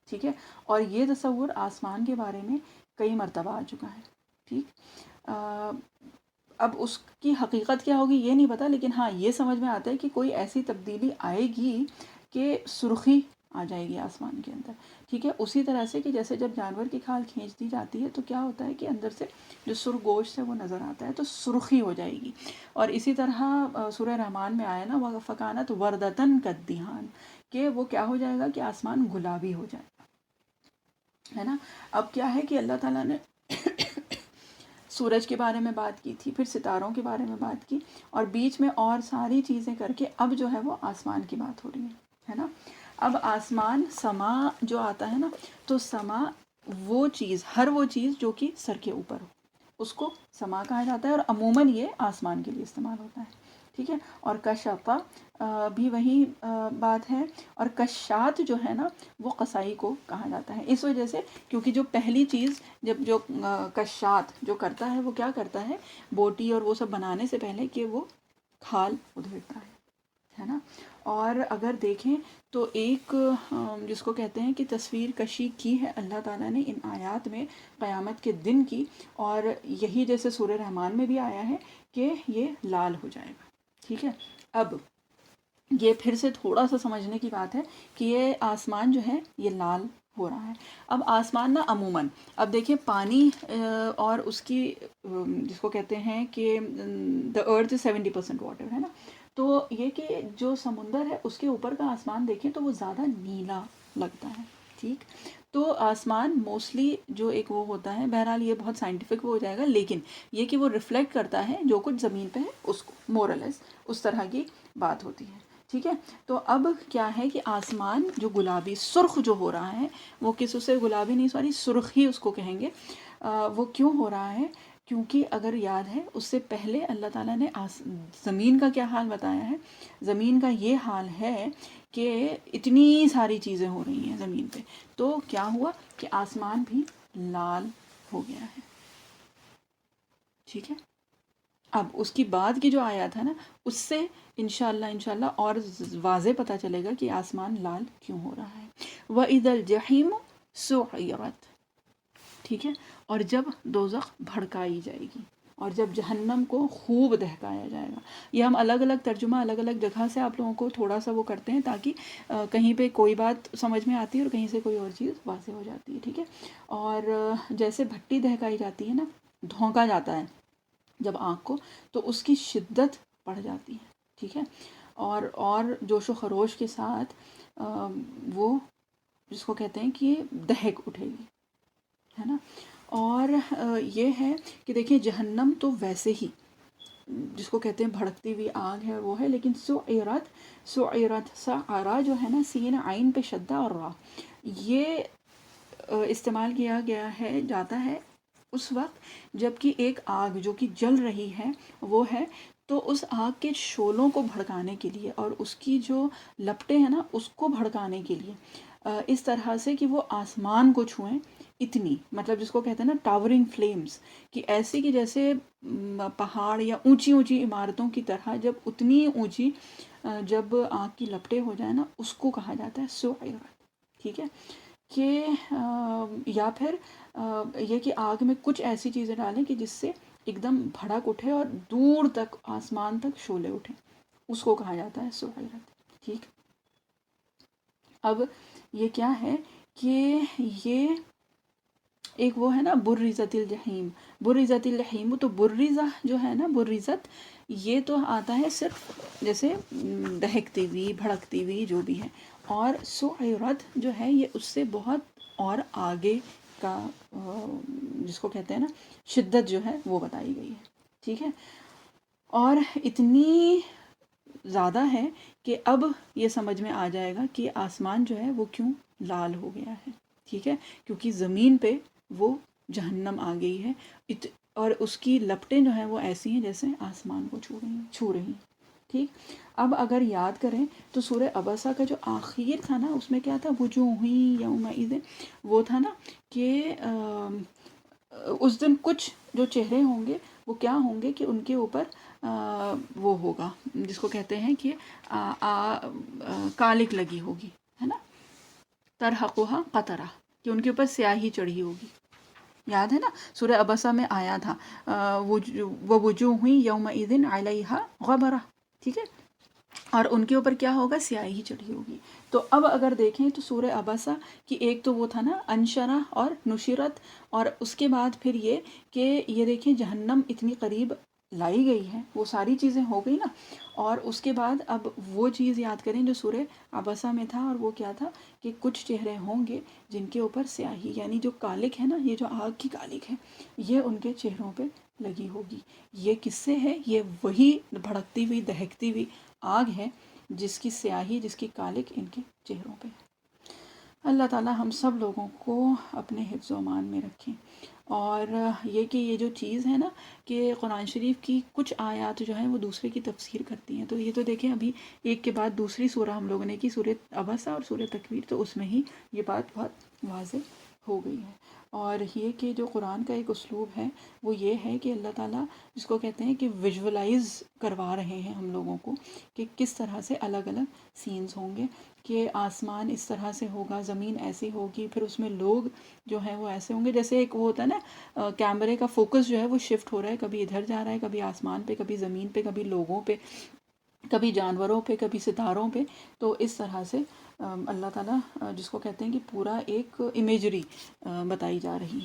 ٹھیک ہے، اور یہ تصور آسمان کے بارے میں کئی مرتبہ آ چکا ہے، ٹھیک۔ اب اس کی حقیقت کیا ہوگی یہ نہیں پتا، لیکن ہاں یہ سمجھ میں آتا ہے کہ کوئی ایسی تبدیلی آئے گی کہ سرخی آ جائے گی آسمان کے اندر، ٹھیک ہے۔ اسی طرح سے کہ جیسے جب جانور کی کھال کھینچ دی جاتی ہے تو کیا ہوتا ہے کہ اندر سے جو سرخ گوشت ہے وہ نظر آتا ہے، تو سرخی ہو جائے گی۔ اور اسی طرح سورہ رحمان میں آیا نا وَفَكَانَتْ وَرْدَةً كَالدِّهَانِ، کہ وہ کیا ہو جائے گا کہ آسمان گلابی ہو جائے گا، ہے نا۔ اب کیا ہے کہ اللہ تعالیٰ نے سورج کے بارے میں بات کی تھی، پھر ستاروں کے بارے میں بات کی، اور بیچ میں اور ساری چیزیں کر کے اب جو ہے وہ آسمان کی بات ہو رہی ہے نا۔ اب آسمان، سما جو آتا ہے نا، تو سما وہ چیز، ہر وہ چیز جو کہ سر کے اوپر ہو اس کو سما کہا جاتا ہے، اور عموماً یہ آسمان کے لیے استعمال ہوتا ہے، ٹھیک ہے۔ اور کشفا بھی وہی بات ہے، اور کشات جو ہے نا وہ قصائی کو کہا جاتا ہے، اس وجہ سے کیونکہ جو پہلی چیز جب جو کشات جو کرتا ہے وہ کیا کرتا ہے بوٹی اور وہ سب بنانے سے پہلے کہ وہ کھال ادھیڑتا ہے نا۔ اور اگر دیکھیں تو ایک جس کو کہتے ہیں کہ تصویر کشی کی ہے اللہ تعالیٰ نے ان آیات میں قیامت کے دن کی، اور یہی جیسے سورہ رحمان میں بھی آیا ہے کہ یہ لال ہو جائے گا، ٹھیک ہے۔ اب یہ پھر سے تھوڑا سا سمجھنے کی بات ہے کہ یہ آسمان جو ہے یہ لال ہو رہا ہے۔ اب آسمان نا عموماً اب دیکھیں پانی اور اس کی جس کو کہتے ہیں کہ the earth is 70% واٹر، ہے نا، تو یہ کہ جو سمندر ہے اس کے اوپر کا آسمان دیکھیں تو وہ زیادہ نیلا لگتا ہے، ٹھیک۔ تو آسمان موسٹلی جو ایک وہ ہوتا ہے، بہرحال یہ بہت سائنٹیفک وہ ہو جائے گا، لیکن یہ کہ وہ ریفلیکٹ کرتا ہے جو کچھ زمین پہ ہے اس کو، مورلیس اس طرح کی بات ہوتی ہے، ٹھیک ہے۔ تو اب کیا ہے کہ آسمان جو گلابی سرخ جو ہو رہا ہے، وہ کس سے گلابی نہیں، سوری سرخ ہی اس کو کہیں گے، وہ کیوں ہو رہا ہے؟ کیونکہ اگر یاد ہے اس سے پہلے اللہ تعالیٰ نے زمین کا کیا حال بتایا ہے، زمین کا یہ حال ہے کہ اتنی ساری چیزیں ہو رہی ہیں زمین پہ، تو کیا ہوا کہ آسمان بھی لال ہو گیا ہے، ٹھیک ہے۔ اب اس کی بعد کی جو آیات ہے نا اس سے انشاءاللہ اور واضح پتہ چلے گا کہ آسمان لال کیوں ہو رہا ہے۔ وَإِذَا الْجَحِيمُ سُعِّرَتْ، ٹھیک ہے، اور جب دوزخ بھڑکائی جائے گی، اور جب جہنم کو خوب دہکایا جائے گا۔ یہ ہم الگ الگ ترجمہ الگ الگ جگہ سے آپ لوگوں کو تھوڑا سا وہ کرتے ہیں تاکہ کہیں پہ کوئی بات سمجھ میں آتی ہے اور کہیں سے کوئی اور چیز واضح ہو جاتی ہے، ٹھیک ہے۔ اور جیسے بھٹی دہکائی جاتی ہے نا، دھونکا جاتا ہے جب آنکھ کو، تو اس کی شدت بڑھ جاتی ہے، ٹھیک ہے۔ اور جوش و خروش کے ساتھ وہ جس کو کہتے ہیں کہ دہک اٹھے گی، ہے نا۔ اور یہ ہے کہ دیکھیں جہنم تو ویسے ہی جس کو کہتے ہیں بھڑکتی ہوئی آگ ہے وہ ہے، لیکن سعرت سعرا جو ہے نا، سین عین پہ شدہ اور را، یہ استعمال کیا گیا ہے جاتا ہے اس وقت جب کہ ایک آگ جو کہ جل رہی ہے وہ ہے، تو اس آگ کے شعلوں کو بھڑکانے کے لیے اور اس کی جو لپٹیں ہیں نا اس کو بھڑکانے کے لیے اس طرح سے کہ وہ آسمان کو چھوئیں، اتنی مطلب جس کو کہتے ہیں نا ٹاورنگ فلیمز، کہ ایسی کہ جیسے پہاڑ یا اونچی اونچی عمارتوں کی طرح جب اتنی اونچی جب آگ کی لپٹیں ہو جائیں نا اس کو کہا جاتا ہے سعیرت، ٹھیک ہے۔ کہ یا پھر یہ کہ آگ میں کچھ ایسی چیزیں ڈالیں کہ جس سے ایک دم بھڑک اٹھے اور دور تک آسمان تک شعلے اٹھیں، اس کو کہا جاتا ہے سعیرت، ٹھیک۔ اب یہ کیا ہے کہ یہ ایک وہ ہے نا برزت الجحیم، برزت الجحیم، تو برزہ جو ہے نا برزت یہ تو آتا ہے صرف جیسے دہکتی ہوئی بھڑکتی ہوئی جو بھی ہے، اور سعرت جو ہے یہ اس سے بہت اور آگے کا جس کو کہتے ہیں نا شدت جو ہے وہ بتائی گئی ہے، ٹھیک ہے۔ اور اتنی زیادہ ہے کہ اب یہ سمجھ میں آ جائے گا کہ آسمان جو ہے وہ کیوں لال ہو گیا ہے، ٹھیک ہے، کیونکہ زمین پہ وہ جہنم آ گئی ہے، اور اس کی لپٹیں جو ہیں وہ ایسی ہیں جیسے آسمان کو چھو رہی ہیں، ٹھیک۔ اب اگر یاد کریں تو سورہ عبسہ کا جو آخر تھا نا اس میں کیا تھا، وجوہ یومئذ، وہ تھا نا کہ اس دن کچھ جو چہرے ہوں گے وہ کیا ہوں گے کہ ان کے اوپر وہ ہوگا جس کو کہتے ہیں کہ کالک لگی ہوگی، ہے نا، ترحقها قطرہ، کہ ان کے اوپر سیاہی چڑھی ہوگی. یاد ہے نا سورہ عبسہ میں آیا تھا وَوُجُوهٌ يَوْمَئِذٍ عَلَيْهَا غَبَرَةٌ، ٹھیک ہے، اور ان کے اوپر کیا ہوگا، سیاہی چڑھی ہوگی. تو اب اگر دیکھیں تو سورہ عبسہ کی ایک تو وہ تھا نا انشرہ اور نشرت، اور اس کے بعد پھر یہ کہ یہ دیکھیں جہنم اتنی قریب لائی گئی ہے، وہ ساری چیزیں ہو گئی نا، اور اس کے بعد اب وہ چیز یاد کریں جو سورہ عبسہ میں تھا، اور وہ کیا تھا کہ کچھ چہرے ہوں گے جن کے اوپر سیاہی، یعنی جو کالک ہے نا، یہ جو آگ کی کالک ہے یہ ان کے چہروں پہ لگی ہوگی. یہ کس سے ہے؟ یہ وہی بھڑکتی ہوئی دہکتی ہوئی آگ ہے جس کی سیاہی، جس کی کالک ان کے چہروں پہ. اللہ تعالی ہم سب لوگوں کو اپنے حفظ و امان میں رکھیں. اور یہ کہ یہ جو چیز ہے نا کہ قرآن شریف کی کچھ آیات جو ہیں وہ دوسرے کی تفسیر کرتی ہیں، تو یہ تو دیکھیں ابھی ایک کے بعد دوسری سورہ ہم لوگوں نے کی، سورہ عبسہ اور سورہ تکویر، تو اس میں ہی یہ بات بہت واضح ہو گئی ہے. اور یہ کہ جو قرآن کا ایک اسلوب ہے وہ یہ ہے کہ اللہ تعالیٰ جس کو کہتے ہیں کہ ویژولائز کروا رہے ہیں ہم لوگوں کو کہ کس طرح سے الگ الگ سینز ہوں گے، کہ آسمان اس طرح سے ہوگا، زمین ایسی ہوگی، پھر اس میں لوگ جو ہیں وہ ایسے ہوں گے، جیسے ایک وہ ہوتا ہے نا کیمرے کا فوکس جو ہے وہ شفٹ ہو رہا ہے، کبھی ادھر جا رہا ہے، کبھی آسمان پہ، کبھی زمین پہ، کبھی لوگوں پہ، کبھی جانوروں پہ، کبھی ستاروں پہ. تو اس طرح سے اللہ تعالیٰ جس کو کہتے ہیں کہ پورا ایک امیجری بتائی جا رہی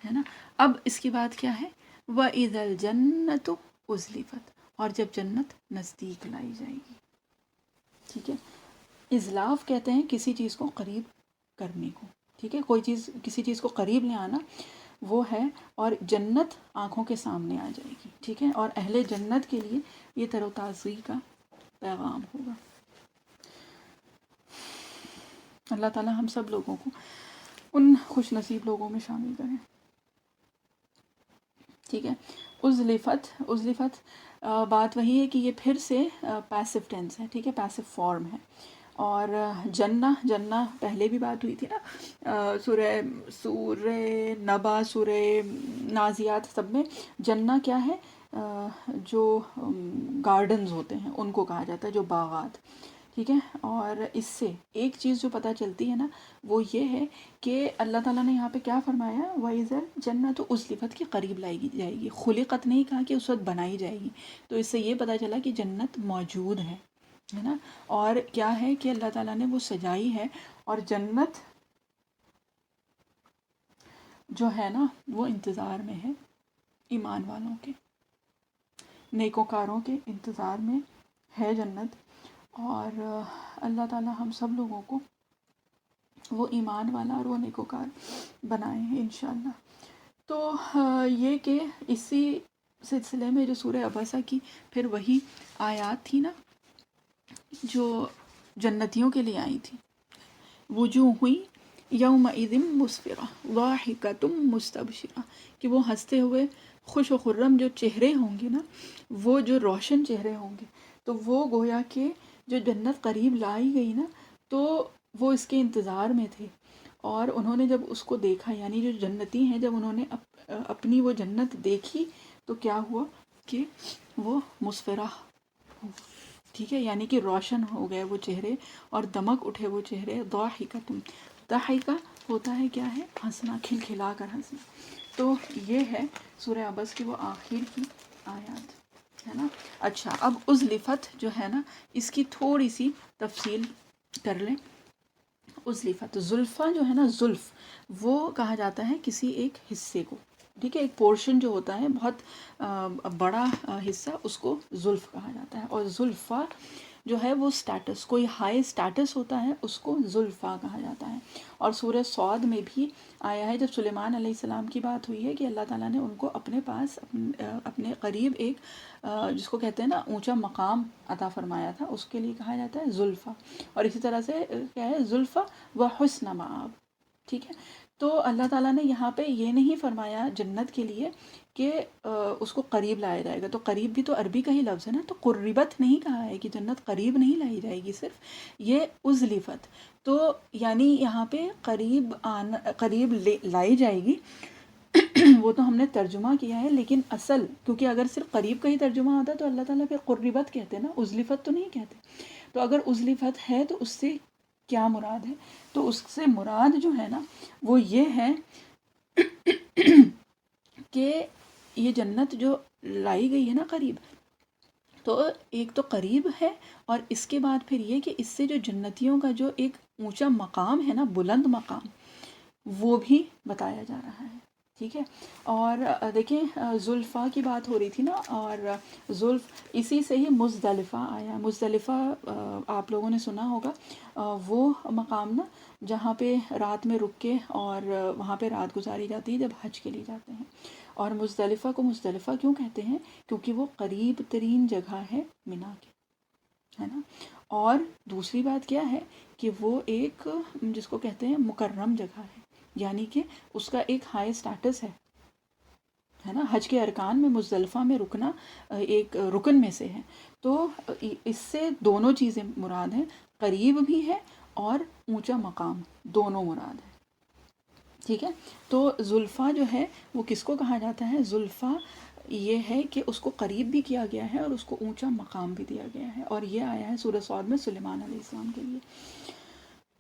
ہے نا. اب اس کی بات کیا ہے، وَإِذَا الْجَنَّةُ أُزْلِفَتْ، اور جب جنت نزدیک لائی جائے گی. ٹھیک ہے، ازلاف کہتے ہیں کسی چیز کو قریب کرنے کو، ٹھیک ہے، کوئی چیز کسی چیز کو قریب لے آنا وہ ہے، اور جنت آنکھوں کے سامنے آ جائے گی. ٹھیک ہے، اور اہل جنت کے لیے یہ تر و تازگی کا پیغام ہوگا. اللہ تعالی ہم سب لوگوں کو ان خوش نصیب لوگوں میں شامل کریں. ٹھیک ہے، ازلفت بات وہی ہے کہ یہ پھر سے پیسو ٹینس ہے، ٹھیک ہے، پیسو فارم ہے. اور جنہ پہلے بھی بات ہوئی تھی نا، سورہ نبا، سورہ نازیات، سب میں جنہ کیا ہے، جو گارڈنز ہوتے ہیں ان کو کہا جاتا ہے، جو باغات. ٹھیک ہے، اور اس سے ایک چیز جو پتہ چلتی ہے نا وہ یہ ہے کہ اللہ تعالیٰ نے یہاں پہ کیا فرمایا، وَإِذَا الْجَنَّةُ أُزْلِفَتْ کی قریب لائی جائے گی، خلقت نہیں کہا کہ اس وقت بنائی جائے گی. تو اس سے یہ پتہ چلا کہ جنت موجود ہے نا، اور کیا ہے کہ اللہ تعالیٰ نے وہ سجائی ہے. اور جنت جو ہے نا وہ انتظار میں ہے ایمان والوں کے، نیکوکاروں کے انتظار میں ہے جنت. اور اللہ تعالیٰ ہم سب لوگوں کو وہ ایمان والا اور وہ نیکوکار بنائے ہیں انشاءاللہ. تو یہ کہ اسی سلسلے میں جو سورہ عبسہ کی پھر وہی آیات تھی نا جو جنتیوں کے لیے آئی تھی، وجوہ یومئذ مسفرہ ضاحکۃ مستبشرہ، کہ وہ ہنستے ہوئے خوش و خرم جو چہرے ہوں گے نا، وہ جو روشن چہرے ہوں گے، تو وہ گویا کہ جو جنت قریب لائی گئی نا تو وہ اس کے انتظار میں تھے. اور انہوں نے جب اس کو دیکھا، یعنی جو جنتی ہیں جب انہوں نے اپنی وہ جنت دیکھی تو کیا ہوا کہ وہ مسفرہ، ٹھیک ہے، یعنی کہ روشن ہو گئے وہ چہرے اور دمک اٹھے وہ چہرے. ضاحکہ ہوتا ہے کیا ہے، ہنسنا، کھلکھلا کر ہنسنا. تو یہ ہے سورہ عبس کی وہ آخر کی آیات ہے نا. اچھا، اب ازلفت جو ہے نا اس کی تھوڑی سی تفصیل کر لیں. ازلفت، زلفہ جو ہے نا، زلف وہ کہا جاتا ہے کسی ایک حصے کو، ٹھیک ہے، ایک پورشن جو ہوتا ہے بہت بڑا حصہ، اس کو زلف کہا جاتا ہے. اور زلفہ جو ہے وہ سٹیٹس، کوئی ہائی سٹیٹس ہوتا ہے اس کو زلفہ کہا جاتا ہے. اور سورہ صاد میں بھی آیا ہے جب سلیمان علیہ السلام کی بات ہوئی ہے کہ اللہ تعالیٰ نے ان کو اپنے پاس اپنے قریب ایک جس کو کہتے ہیں نا اونچا مقام عطا فرمایا تھا، اس کے لیے کہا جاتا ہے زلفہ. اور اسی طرح سے کیا ہے، زلفہ و حسن مآب. ٹھیک ہے، تو اللہ تعالیٰ نے یہاں پہ یہ نہیں فرمایا جنت کے لیے کہ اس کو قریب لایا جائے گا، تو قریب بھی تو عربی کا ہی لفظ ہے نا، تو قربت نہیں کہا ہے کہ جنت قریب نہیں لائی جائے گی، صرف یہ ازلفت، تو یعنی یہاں پہ قریب لائی جائے گی وہ تو ہم نے ترجمہ کیا ہے، لیکن اصل کیونکہ اگر صرف قریب کا ہی ترجمہ ہوتا تو اللہ تعالیٰ پھر قربت کہتے نا، ازلفت تو نہیں کہتے. تو اگر ازلفت ہے تو اس سے کیا مراد ہے؟ تو اس سے مراد جو ہے نا وہ یہ ہے کہ یہ جنت جو لائی گئی ہے نا قریب، تو ایک تو قریب ہے، اور اس کے بعد پھر یہ کہ اس سے جو جنتیوں کا جو ایک اونچا مقام ہے نا، بلند مقام، وہ بھی بتایا جا رہا ہے. ٹھیک ہے. اور دیکھیں زلفا کی بات ہو رہی تھی نا، اور زلف اسی سے ہی مزدلفہ آیا. مزدلفہ آپ لوگوں نے سنا ہوگا، وہ مقام نا جہاں پہ رات میں رک کے اور وہاں پہ رات گزاری جاتی ہے جب حج کے لیے جاتے ہیں. اور مزدلفہ کو مزدلفہ کیوں کہتے ہیں؟ کیونکہ وہ قریب ترین جگہ ہے منا کی، ہے نا. اور دوسری بات کیا ہے کہ وہ ایک جس کو کہتے ہیں مکرم جگہ ہے، یعنی کہ اس کا ایک ہائی سٹیٹس ہے نا. حج کے ارکان میں مزدلفہ میں رکنا ایک رکن میں سے ہے. تو اس سے دونوں چیزیں مراد ہیں، قریب بھی ہے اور اونچا مقام، دونوں مراد ہے. ٹھیک ہے. تو زلفا جو ہے وہ کس کو کہا جاتا ہے؟ زلفا یہ ہے کہ اس کو قریب بھی کیا گیا ہے اور اس کو اونچا مقام بھی دیا گیا ہے، اور یہ آیا ہے سورہ صاد میں سلیمان علیہ السلام کے لیے.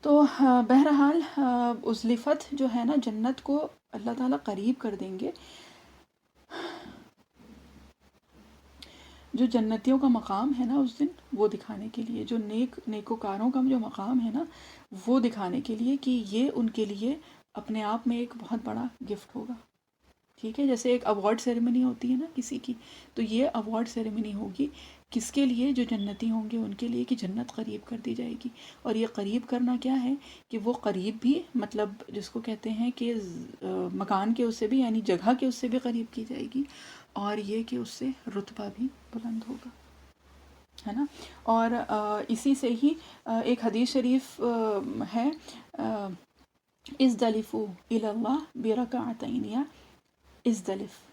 تو بہرحال ازلفت جو ہے نا جنت کو اللہ تعالیٰ قریب کر دیں گے. جو جنتیوں کا مقام ہے نا اس دن، وہ دکھانے کے لیے، جو نیکوکاروں کا جو مقام ہے نا وہ دکھانے کے لیے کہ یہ ان کے لیے اپنے آپ میں ایک بہت بڑا گفٹ ہوگا. ٹھیک ہے. جیسے ایک ایوارڈ سیریمنی ہوتی ہے نا کسی کی، تو یہ ایوارڈ سیریمنی ہوگی کس کے لیے؟ جو جنتی ہوں گے ان کے لیے، کہ جنت قریب کر دی جائے گی. اور یہ قریب کرنا کیا ہے کہ وہ قریب بھی مطلب جس کو کہتے ہیں کہ مکان کے اس سے بھی، یعنی جگہ کے اس سے بھی قریب کی جائے گی، اور یہ کہ اس سے رتبہ بھی بلند ہوگا، ہے نا. اور اسی سے ہی ایک حدیث شریف ہے، ازدلفوا الی اللہ برکعتین، یا ازدلف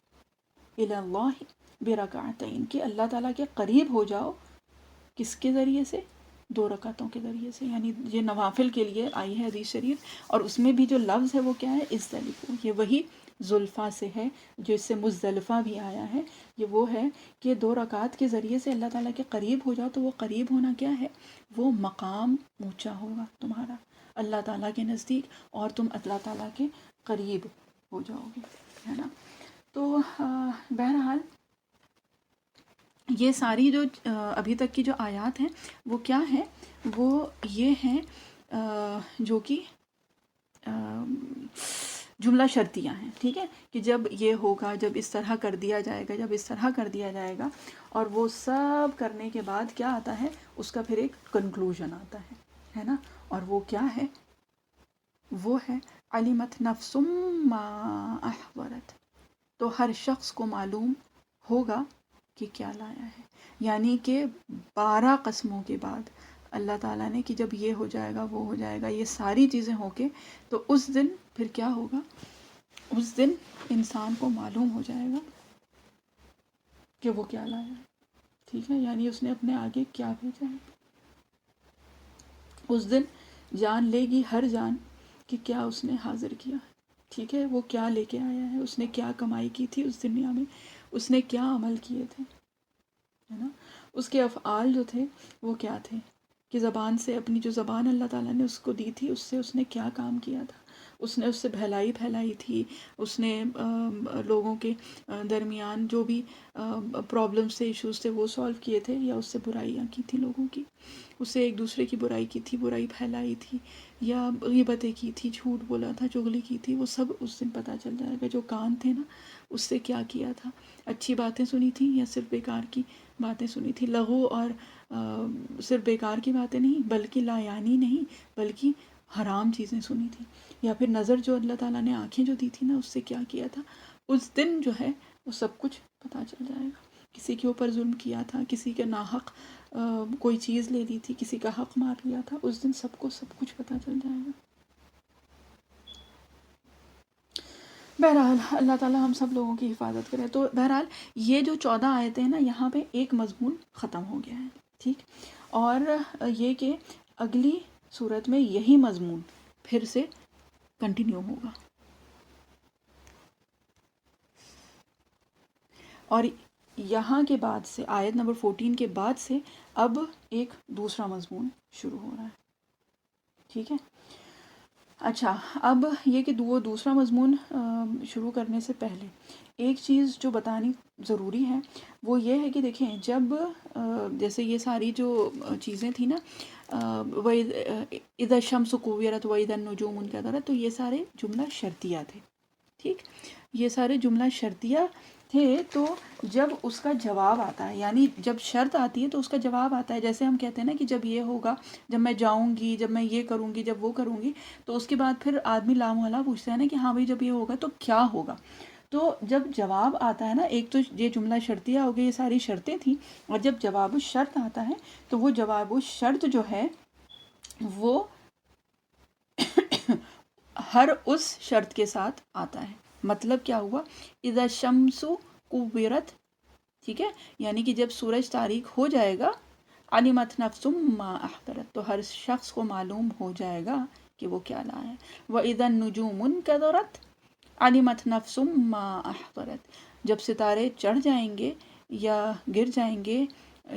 الی اللہ برکعتین، کہ اللہ تعالیٰ کے قریب ہو جاؤ کس کے ذریعے سے؟ 2 رکعتوں کے ذریعے سے. یعنی یہ نوافل کے لیے آئی ہے حدیث شریف، اور اس میں بھی جو لفظ ہے وہ کیا ہے؟ ازدلفوا. یہ وہی زلفا سے ہے جو اس سے مزدلفہ بھی آیا ہے. یہ وہ ہے کہ 2 رکعت کے ذریعے سے اللہ تعالیٰ کے قریب ہو جاؤ. تو وہ قریب ہونا کیا ہے؟ وہ مقام اونچا ہوگا تمہارا اللہ تعالیٰ کے نزدیک، اور تم اللہ تعالیٰ کے قریب ہو جاؤ گے، ہے نا. تو بہرحال یہ ساری جو ابھی تک کی جو آیات ہیں وہ کیا ہیں؟ وہ یہ ہیں جو کہ جملہ شرطیہ ہیں. ٹھیک ہے. کہ جب یہ ہوگا، جب اس طرح کر دیا جائے گا، جب اس طرح کر دیا جائے گا، اور وہ سب کرنے کے بعد کیا آتا ہے؟ اس کا پھر ایک کنکلوژن آتا ہے نا. اور وہ کیا ہے؟ وہ ہے علمت نفس ما احضرت. تو ہر شخص کو معلوم ہوگا کہ کیا لایا ہے. یعنی کہ 12 قسموں کے بعد اللہ تعالیٰ نے کہ جب یہ ہو جائے گا، وہ ہو جائے گا، یہ ساری چیزیں ہو کے، تو اس دن پھر کیا ہوگا؟ اس دن انسان کو معلوم ہو جائے گا کہ وہ کیا لایا ہے. ٹھیک ہے. یعنی اس نے اپنے آگے کیا بھیجا ہے. اس دن جان لے گی ہر جان کہ کیا اس نے حاضر کیا ہے. ٹھیک ہے. وہ کیا لے کے آیا ہے، اس نے کیا کمائی کی تھی اس دنیا میں، اس نے کیا عمل کیے تھے، ہے نا. اس کے افعال جو تھے وہ کیا تھے، کہ زبان سے، اپنی جو زبان اللہ تعالیٰ نے اس کو دی تھی، اس سے اس نے کیا کام کیا تھا. اس نے اس سے بھلائی پھیلائی تھی، اس نے لوگوں کے درمیان جو بھی پرابلمس تھے، ایشوز تھے، وہ سالو کیے تھے، یا اس سے برائیاں کی تھی لوگوں کی، اس سے ایک دوسرے کی برائی کی تھی، برائی پھیلائی تھی، یا غیبتیں کی تھی، جھوٹ بولا تھا، چغلی کی تھی. وہ سب اس دن پتہ چل جائے گا. جو کان تھے نا اس سے کیا کیا تھا، اچھی باتیں سنی تھیں یا صرف بیکار کی باتیں سنی تھی. لغو اور صرف بیکار کی باتیں نہیں، بلکہ لا یعنی نہیں، بلکہ حرام چیزیں سنی تھیں. یا پھر نظر جو اللہ تعالیٰ نے آنکھیں جو دی تھی نا، اس سے کیا کیا تھا. اس دن جو ہے وہ سب کچھ پتہ چل جائے گا. کسی کے اوپر ظلم کیا تھا، کسی کے ناحق کوئی چیز لے لی تھی، کسی کا حق مار لیا تھا، اس دن سب کو سب کچھ پتہ چل جائے گا. بہرحال اللہ تعالیٰ ہم سب لوگوں کی حفاظت کرے. تو بہرحال یہ جو 14 آیتیں ہیں نا، یہاں پہ ایک مضمون ختم ہو گیا ہے. ٹھیک. اور یہ کہ اگلی صورت میں یہی مضمون پھر سے کنٹینیو ہوگا. اور یہاں کے بعد سے آیت نمبر 14 کے بعد سے اب ایک دوسرا مضمون شروع ہو رہا ہے. ٹھیک ہے. اچھا، اب یہ کہ وہ دوسرا مضمون شروع کرنے سے پہلے ایک چیز جو بتانی ضروری ہے وہ یہ ہے کہ دیکھیں، جب جیسے یہ ساری جو چیزیں تھیں نا، اِذَا الشَّمْسُ كُوِّرَتْ وَإِذَا النُّجُومُ انكَدَرَتْ، تو یہ سارے جملہ شرطیہ تھے. ٹھیک. یہ سارے جملہ شرطیہ تھے. تو جب اس کا جواب آتا ہے، یعنی جب شرط آتی ہے تو اس کا جواب آتا ہے. جیسے ہم کہتے ہیں نا کہ جب یہ ہوگا، جب میں جاؤں گی، جب میں یہ کروں گی، جب وہ کروں گی، تو اس کے بعد پھر آدمی لامحالہ پوچھتا ہے نا کہ ہاں بھائی جب یہ ہوگا تو کیا ہوگا. تو جب جواب آتا ہے نا، ایک تو یہ جملہ شرطیہ ہو گئی، یہ ساری شرطیں تھیں، اور جب جواب الشرط آتا ہے تو وہ جواب الشرط جو ہے وہ ہر اس شرط کے ساتھ آتا ہے. مطلب کیا ہوا؟ اذا الشمس کوورت. ٹھیک ہے. یعنی کہ جب سورج تاریک ہو جائے گا، علمت نفس ما احضرت، تو ہر شخص کو معلوم ہو جائے گا کہ وہ کیا لایا ہے. واذا النجوم انکدرت علمت نفس ما احضرت، جب ستارے چڑھ جائیں گے یا گر جائیں گے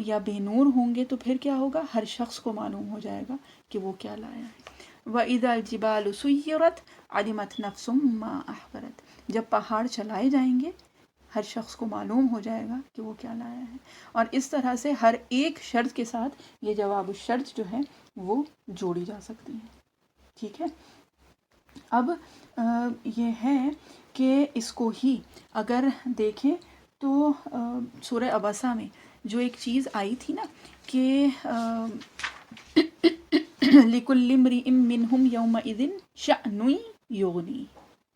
یا بے نور ہوں گے تو پھر کیا ہوگا؟ ہر شخص کو معلوم ہو جائے گا کہ وہ کیا لایا ہے. وَإِذَا الْجِبَالُ سُيِّرَتْ عَلِمَتْ نَفْسٌ مَا أَحْضَرَتْ، جب پہاڑ چلائے جائیں گے ہر شخص کو معلوم ہو جائے گا کہ وہ کیا لایا ہے. اور اس طرح سے ہر ایک شرط کے ساتھ یہ جواب الشرط جو ہے وہ جوڑی جا سکتی ہیں. ٹھیک ہے. اب یہ ہے کہ اس کو ہی اگر دیکھیں تو سورہ عبسہ میں جو ایک چیز آئی تھی نا کہ لِكُلِّ امْرِئٍ مِّنْهُمْ يَوْمَئِذٍ شَأْنٌ يُغْنِيهِ،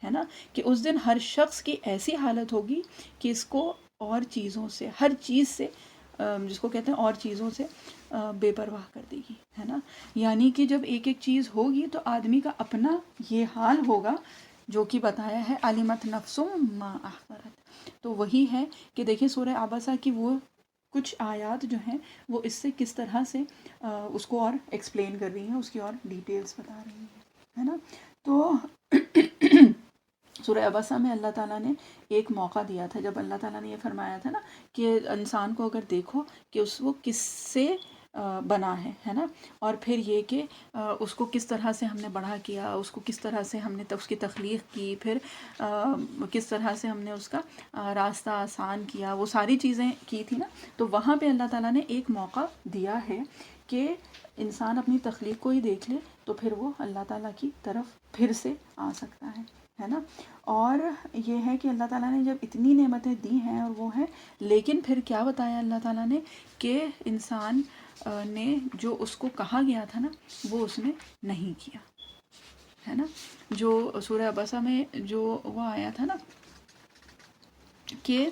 ہے نا، کہ اس دن ہر شخص کی ایسی حالت ہوگی کہ اس کو اور چیزوں سے، ہر چیز سے، جس کو کہتے ہیں اور چیزوں سے بے پرواہ کر دے گی، ہے نا. یعنی کہ جب ایک ایک چیز ہوگی تو آدمی کا اپنا یہ حال ہوگا جو کہ بتایا ہے علمت نفس ما احضرت. تو وہی ہے کہ دیکھیں سورہ عبسہ کی وہ کچھ آیات جو ہیں وہ اس سے کس طرح سے اس کو اور ایکسپلین کر رہی ہیں، اس کی اور ڈیٹیلز بتا رہی ہیں، ہے نا. تو سورہ عبسہ میں اللہ تعالیٰ نے ایک موقع دیا تھا، جب اللہ تعالیٰ نے یہ فرمایا تھا نا کہ انسان کو اگر دیکھو کہ وہ کس سے بنا ہے نا، اور پھر یہ کہ اس کو کس طرح سے ہم نے بڑا کیا، اس کو کس طرح سے ہم نے اس کی تخلیق کی، پھر کس طرح سے ہم نے اس کا راستہ آسان کیا، وہ ساری چیزیں کی تھی نا. تو وہاں پہ اللہ تعالیٰ نے ایک موقع دیا ہے کہ انسان اپنی تخلیق کو ہی دیکھ لے تو پھر وہ اللہ تعالیٰ کی طرف پھر سے آ سکتا ہے نا. اور یہ ہے کہ اللہ تعالیٰ نے جب اتنی نعمتیں دی ہیں اور وہ ہیں، لیکن پھر کیا بتایا اللہ تعالیٰ نے کہ انسان نے جو اس کو کہا گیا تھا نا وہ اس نے نہیں کیا، ہے نا. جو سورہ عبسہ میں جو وہ آیا تھا نا کہ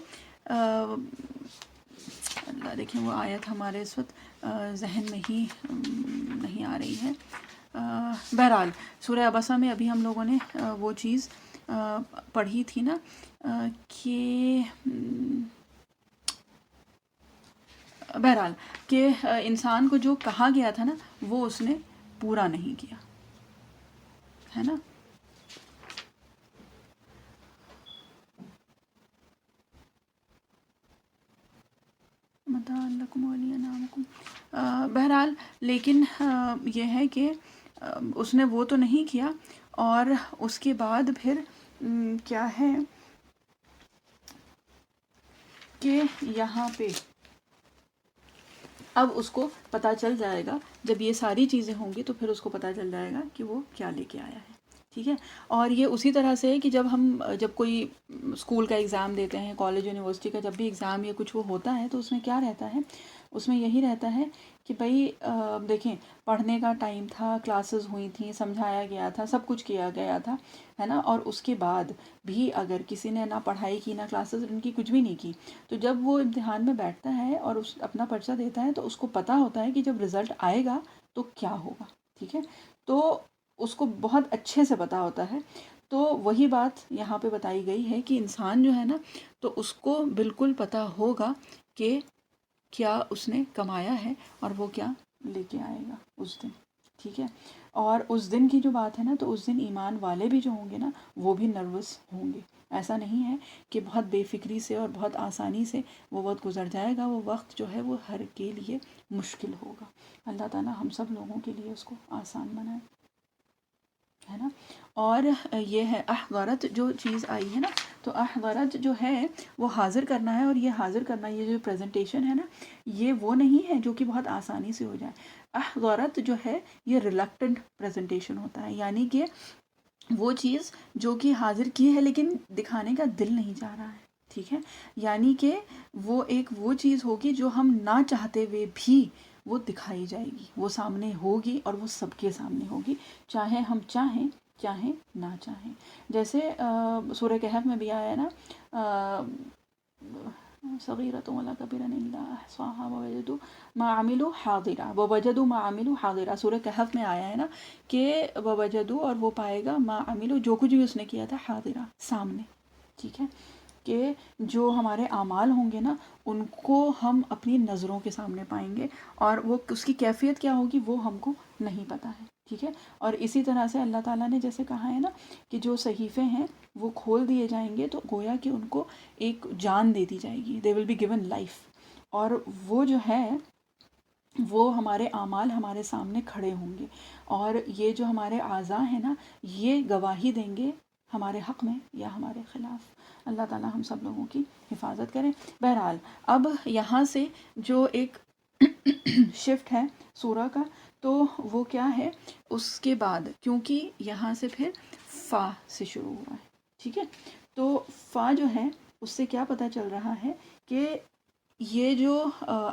اللہ دیکھیں وہ آیت ہمارے اس وقت ذہن میں ہی نہیں آ رہی ہے. بہرحال سورہ عبسہ میں ابھی ہم لوگوں نے وہ چیز پڑھی تھی نا کہ بہرحال کہ انسان کو جو کہا گیا تھا نا وہ اس نے پورا نہیں کیا، ہے نا. بہرحال لیکن یہ ہے کہ اس نے وہ تو نہیں کیا، اور اس کے بعد پھر کیا ہے کہ یہاں پہ اب اس کو پتہ چل جائے گا، جب یہ ساری چیزیں ہوں گی تو پھر اس کو پتہ چل جائے گا کہ وہ کیا لے کے آیا ہے. ٹھیک ہے. اور یہ اسی طرح سے ہے کہ جب کوئی اسکول کا ایگزام دیتے ہیں، کالج یونیورسٹی کا جب بھی ایگزام یا کچھ وہ ہوتا ہے تو اس میں کیا رہتا ہے، اس میں یہی رہتا ہے کہ بھائی دیکھیں پڑھنے کا ٹائم تھا، کلاسز ہوئی تھیں، سمجھایا گیا تھا، سب کچھ کیا گیا تھا، ہے نا. اور اس کے بعد بھی اگر کسی نے نہ پڑھائی کی، نہ کلاسز ان کی کچھ بھی نہیں کی، تو جب وہ امتحان میں بیٹھتا ہے اور اپنا پرچہ دیتا ہے تو اس کو پتہ ہوتا ہے کہ جب رزلٹ آئے گا تو کیا ہوگا. ٹھیک ہے. تو اس کو بہت اچھے سے پتہ ہوتا ہے. تو وہی بات یہاں پہ بتائی گئی ہے کہ انسان جو ہے نا تو اس کو بالکل پتہ ہوگا کہ کیا اس نے کمایا ہے اور وہ کیا لے کے آئے گا اس دن، ٹھیک ہے. اور اس دن کی جو بات ہے نا تو اس دن ایمان والے بھی جو ہوں گے نا وہ بھی نروس ہوں گے. ایسا نہیں ہے کہ بہت بے فکری سے اور بہت آسانی سے وہ وقت گزر جائے گا. وہ وقت جو ہے وہ ہر کے لیے مشکل ہوگا. اللہ تعالیٰ ہم سب لوگوں کے لیے اس کو آسان بنائے، ہے نا. اور یہ ہے احضرت جو چیز آئی ہے نا تو احضرت جو ہے وہ حاضر کرنا ہے. اور یہ حاضر کرنا، یہ جو پریزنٹیشن ہے نا یہ وہ نہیں ہے جو کہ بہت آسانی سے ہو جائے. احضرت جو ہے یہ ریلکٹنٹ پریزنٹیشن ہوتا ہے، یعنی کہ وہ چیز جو کہ حاضر کی ہے لیکن دکھانے کا دل نہیں چاہ رہا ہے، ٹھیک ہے. یعنی کہ وہ ایک وہ چیز ہوگی جو ہم نہ چاہتے ہوئے بھی وہ دکھائی جائے گی، وہ سامنے ہوگی اور وہ سب کے سامنے ہوگی، چاہے ہم چاہیں چاہیں نہ چاہیں. جیسے سورہ کہف میں بھی آیا ہے نا صغیرۃ ولا کبیرۃ الا احصاها ووجدوا ما عملوا حاضرا، ووجدوا ما عملوا حاضرا. سورہ کہف میں آیا ہے نا کہ ووجدوا اور وہ پائے گا ما عملوا جو کچھ بھی اس نے کیا تھا حاضرا سامنے، ٹھیک ہے. کہ جو ہمارے اعمال ہوں گے نا ان کو ہم اپنی نظروں کے سامنے پائیں گے، اور وہ اس کی کیفیت کیا ہوگی وہ ہم کو نہیں پتہ ہے، ٹھیک ہے. اور اسی طرح سے اللہ تعالیٰ نے جیسے کہا ہے نا کہ جو صحیفے ہیں وہ کھول دیے جائیں گے تو گویا کہ ان کو ایک جان دے دی جائے گی، دے ول بی گیون لائف. اور وہ جو ہے وہ ہمارے اعمال ہمارے سامنے کھڑے ہوں گے، اور یہ جو ہمارے اعضاء ہیں نا یہ گواہی دیں گے ہمارے حق میں یا ہمارے خلاف. اللہ تعالیٰ ہم سب لوگوں کی حفاظت کریں. بہرحال اب یہاں سے جو ایک شفٹ ہے سورہ کا تو وہ کیا ہے، اس کے بعد کیونکہ یہاں سے پھر فا سے شروع ہوا ہے، ٹھیک ہے. تو فا جو ہے اس سے کیا پتہ چل رہا ہے کہ یہ جو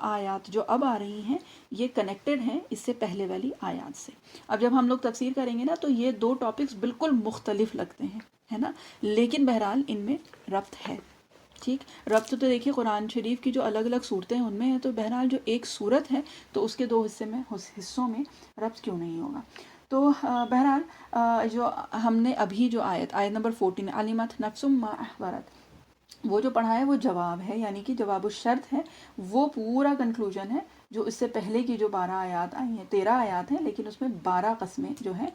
آیات جو اب آ رہی ہیں یہ کنیکٹڈ ہیں اس سے پہلے والی آیات سے. اب جب ہم لوگ تفسیر کریں گے نا تو یہ دو ٹاپکس بالکل مختلف لگتے ہیں، ہے نا، لیکن بہرحال ان میں ربط ہے، ٹھیک. ربط تو دیکھیے قرآن شریف کی جو الگ الگ صورتیں ہیں ان میں ہے، تو بہرحال جو ایک صورت ہے تو اس کے دو حصوں میں ربط کیوں نہیں ہوگا. تو بہرحال جو ہم نے ابھی جو آیت نمبر 14 علمت نفس ما احضرت وہ جو پڑھا ہے وہ جواب ہے، یعنی کہ جواب الشرط ہے. وہ پورا کنکلوژن ہے جو اس سے پہلے کی جو 12 آیات آئی ہیں، 13 آیات ہیں لیکن اس میں 12 قسمیں جو ہیں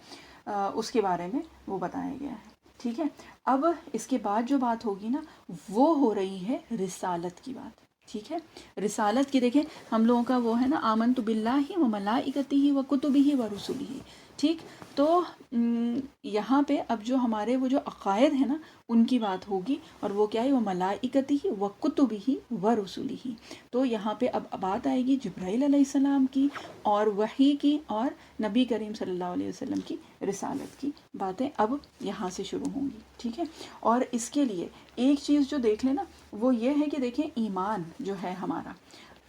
اس کے بارے میں وہ بتایا گیا ہے، ٹھیک ہے. اب اس کے بعد جو بات ہوگی نا وہ ہو رہی ہے رسالت کی بات، ٹھیک ہے. رسالت کی دیکھیں ہم لوگوں کا وہ ہے نا آمنت باللہ و ملائکتہ و کتبہ و رسلہ، ٹھیک. تو یہاں پہ اب جو ہمارے وہ جو عقائد ہیں نا ان کی بات ہوگی، اور وہ کیا ہے، وہ ملائکتہ و کتبہ و رسلہ. تو یہاں پہ اب بات آئے گی جبرائیل علیہ السلام کی اور وحی کی اور نبی کریم صلی اللہ علیہ وسلم کی رسالت کی باتیں اب یہاں سے شروع ہوں گی، ٹھیک ہے. اور اس کے لیے ایک چیز جو دیکھ لینا وہ یہ ہے کہ دیکھیں ایمان جو ہے ہمارا،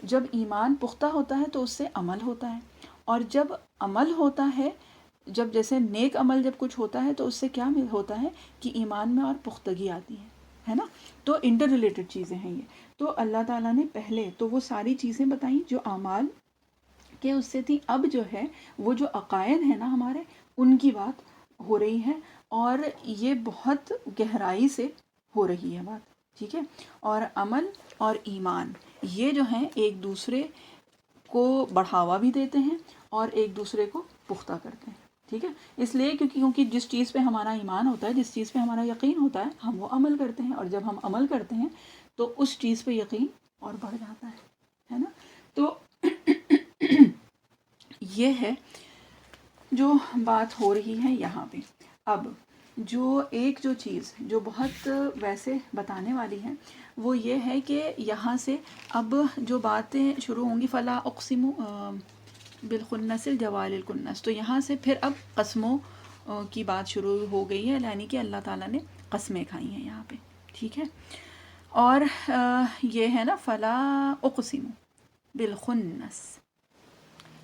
جب ایمان پختہ ہوتا ہے تو اس سے عمل ہوتا ہے، اور جب عمل ہوتا ہے، جب جیسے نیک عمل جب کچھ ہوتا ہے تو اس سے کیا ہوتا ہے کہ ایمان میں اور پختگی آتی ہے نا. تو انٹر ریلیٹڈ چیزیں ہیں یہ. تو اللہ تعالیٰ نے پہلے تو وہ ساری چیزیں بتائیں جو اعمال کے اس سے تھی، اب جو ہے وہ جو عقائد ہیں نا ہمارے ان کی بات ہو رہی ہے، اور یہ بہت گہرائی سے ہو رہی ہے بات، ٹھیک ہے. اور عمل اور ایمان یہ جو ہیں ایک دوسرے کو بڑھاوا بھی دیتے ہیں اور ایک دوسرے کو پختہ کرتے ہیں، ٹھیک ہے. اس لیے کیونکہ جس چیز پہ ہمارا ایمان ہوتا ہے، جس چیز پہ ہمارا یقین ہوتا ہے ہم وہ عمل کرتے ہیں، اور جب ہم عمل کرتے ہیں تو اس چیز پہ یقین اور بڑھ جاتا ہے نا. تو یہ ہے جو بات ہو رہی ہے یہاں پہ. اب جو ایک جو چیز جو بہت ویسے بتانے والی ہے وہ یہ ہے کہ یہاں سے اب جو باتیں شروع ہوں گی فلا اقسم بالخنس الجوار الکنس، تو یہاں سے پھر اب قسموں کی بات شروع ہو گئی ہے، یعنی کہ اللہ تعالیٰ نے قسمیں کھائی ہیں یہاں پہ، ٹھیک ہے. اور یہ ہے نا فلا اقسم بالخنس،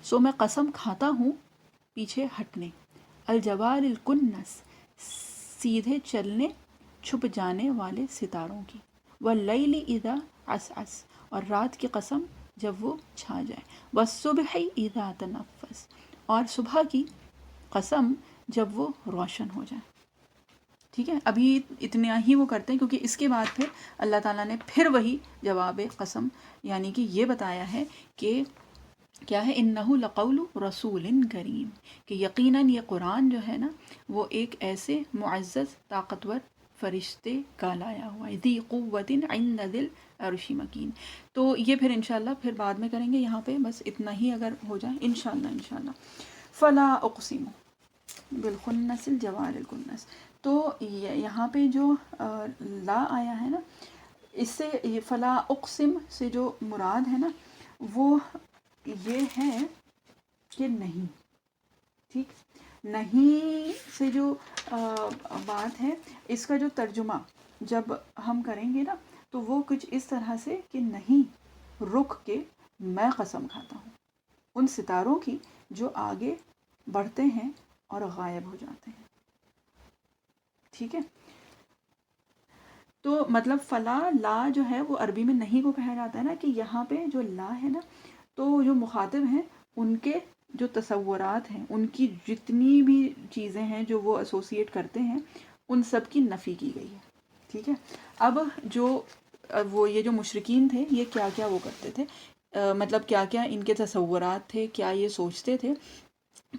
سو میں قسم کھاتا ہوں پیچھے ہٹنے، الجوار الکنس سیدھے چلنے چھپ جانے والے ستاروں کی، واللیل اذا عسعس اور رات کی قسم جب وہ چھا جائے، والصبح اذا تنفس اور صبح کی قسم جب وہ روشن ہو جائے. ٹھیک ہے، ابھی اتنا ہی وہ کرتے ہیں، کیونکہ اس کے بعد پھر اللہ تعالیٰ نے پھر وہی جواب قسم یعنی کہ یہ بتایا ہے کہ کیا ہے، انہ لقول رسول کریم، کہ یقیناً یہ قرآن جو ہے نا وہ ایک ایسے معزز طاقتور فرشتے کا لایا ہوا ہے، ذی قوت عند ذی العرش مکین. تو یہ پھر انشاءاللہ پھر بعد میں کریں گے، یہاں پہ بس اتنا ہی اگر ہو جائے انشاءاللہ. فلا اقسم بالخنس الجوار الکنس. تو یہاں پہ جو لا آیا ہے نا، اس سے یہ فلا اقسم سے جو مراد ہے نا وہ یہ ہے کہ نہیں. ٹھیک، نہیں سے جو بات ہے، اس کا جو ترجمہ جب ہم کریں گے نا تو وہ کچھ اس طرح سے کہ نہیں، رک کے میں قسم کھاتا ہوں ان ستاروں کی جو آگے بڑھتے ہیں اور غائب ہو جاتے ہیں. ٹھیک ہے، تو مطلب فلا لا جو ہے وہ عربی میں نہیں کو کہا جاتا ہے نا، کہ یہاں پہ جو لا ہے نا تو جو مخاطب ہیں ان کے جو تصورات ہیں، ان کی جتنی بھی چیزیں ہیں جو وہ ایسوسیٹ کرتے ہیں، ان سب کی نفی کی گئی ہے. ٹھیک ہے، اب وہ یہ جو مشرکین تھے یہ کیا کیا وہ کرتے تھے، مطلب کیا کیا ان کے تصورات تھے، کیا یہ سوچتے تھے،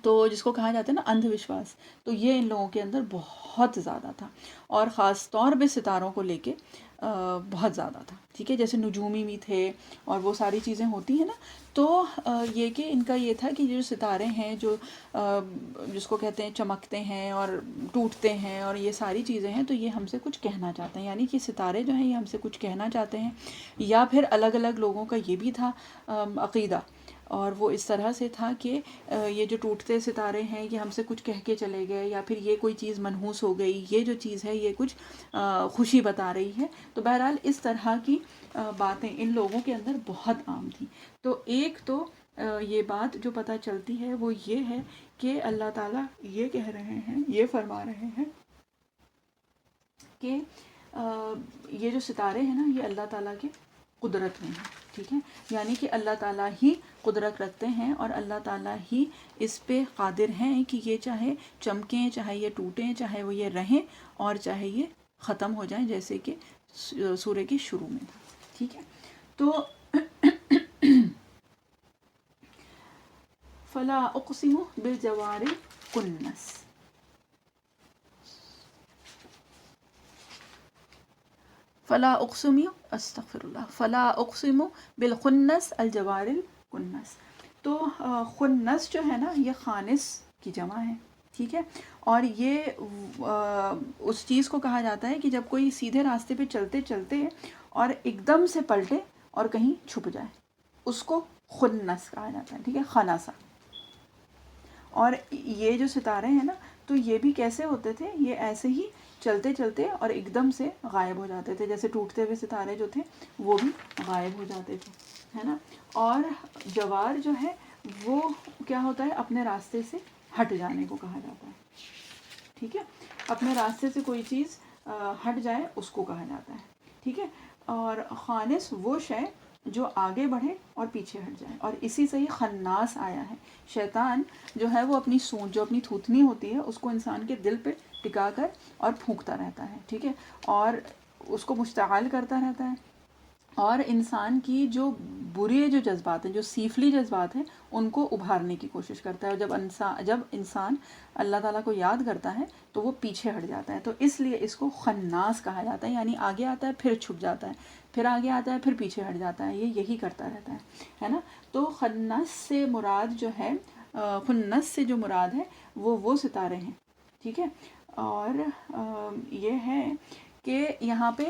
تو جس کو کہا جاتا ہے نا اندھ وشواس، تو یہ ان لوگوں کے اندر بہت زیادہ تھا، اور خاص طور پہ ستاروں کو لے کے بہت زیادہ تھا. ٹھیک ہے، جیسے نجومی بھی تھے اور وہ ساری چیزیں ہوتی ہیں نا، تو یہ کہ ان کا یہ تھا کہ جو ستارے ہیں جو جس کو کہتے ہیں چمکتے ہیں اور ٹوٹتے ہیں اور یہ ساری چیزیں ہیں، تو یہ ہم سے کچھ کہنا چاہتے ہیں، یعنی کہ ستارے جو ہیں یہ ہم سے کچھ کہنا چاہتے ہیں. یا پھر الگ الگ لوگوں کا یہ بھی تھا عقیدہ، اور وہ اس طرح سے تھا کہ یہ جو ٹوٹتے ستارے ہیں یہ ہم سے کچھ کہہ کے چلے گئے، یا پھر یہ کوئی چیز منحوس ہو گئی، یہ جو چیز ہے یہ کچھ خوشی بتا رہی ہے. تو بہرحال اس طرح کی باتیں ان لوگوں کے اندر بہت عام تھیں. تو ایک تو یہ بات جو پتہ چلتی ہے وہ یہ ہے کہ اللہ تعالیٰ یہ کہہ رہے ہیں، یہ فرما رہے ہیں کہ یہ جو ستارے ہیں نا یہ اللہ تعالیٰ کے قدرت میں ہیں. ٹھیک ہے، یعنی کہ اللہ تعالیٰ ہی قدرت رکھتے ہیں اور اللہ تعالیٰ ہی اس پہ قادر ہیں کہ یہ چاہے چمکیں، چاہے یہ ٹوٹیں، چاہے وہ یہ رہیں، اور چاہے یہ ختم ہو جائیں، جیسے کہ سورہ کے شروع میں تھا. ٹھیک ہے، تو فلا اقسم بالجوار الکنس. فلا اقسم استغفر اللہ فلا اقسم بالخنس الجوار الکنس. تو خنس جو ہے نا یہ خانس کی جمع ہے. ٹھیک ہے، اور یہ اس چیز کو کہا جاتا ہے کہ جب کوئی سیدھے راستے پہ چلتے چلتے اور ایک دم سے پلٹے اور کہیں چھپ جائے، اس کو خنس کہا جاتا ہے. ٹھیک ہے، خناسا. اور یہ جو ستارے ہیں نا تو یہ بھی کیسے ہوتے تھے، یہ ایسے ہی چلتے چلتے اور ایک دم سے غائب ہو جاتے تھے، جیسے ٹوٹتے ہوئے ستارے جو تھے وہ بھی غائب ہو جاتے تھے، ہے نا. اور جوار جو ہے وہ کیا ہوتا ہے، اپنے راستے سے ہٹ جانے کو کہا جاتا ہے. ٹھیک ہے، اپنے راستے سے کوئی چیز ہٹ جائے اس کو کہا جاتا ہے. ٹھیک ہے، اور خانس وہ شے جو آگے بڑھے اور پیچھے ہٹ جائے، اور اسی سے ہی خناس آیا ہے. شیطان جو ہے وہ اپنی سونچ، جو اپنی تھوتنی ہوتی ہے، اس کو انسان کے دل پہ ٹکا کر اور پھونکتا رہتا ہے. ٹھیک ہے، اور اس کو مشتعل کرتا رہتا ہے، اور انسان کی جو برے جو جذبات ہیں، جو سیفلی جذبات ہیں، ان کو ابھارنے کی کوشش کرتا ہے. اور جب انسان اللہ تعالیٰ کو یاد کرتا ہے تو وہ پیچھے ہٹ جاتا ہے. تو اس لیے اس کو خناس کہا جاتا ہے، یعنی آگے آتا ہے پھر چھپ جاتا ہے، پھر آگے آتا ہے پھر پیچھے ہٹ جاتا ہے، یہ یہی کرتا رہتا ہے نا. تو خنس سے مراد جو ہے، خنس سے جو مراد ہے وہ ستارے ہیں. ٹھیک ہے، اور یہ ہے کہ یہاں پہ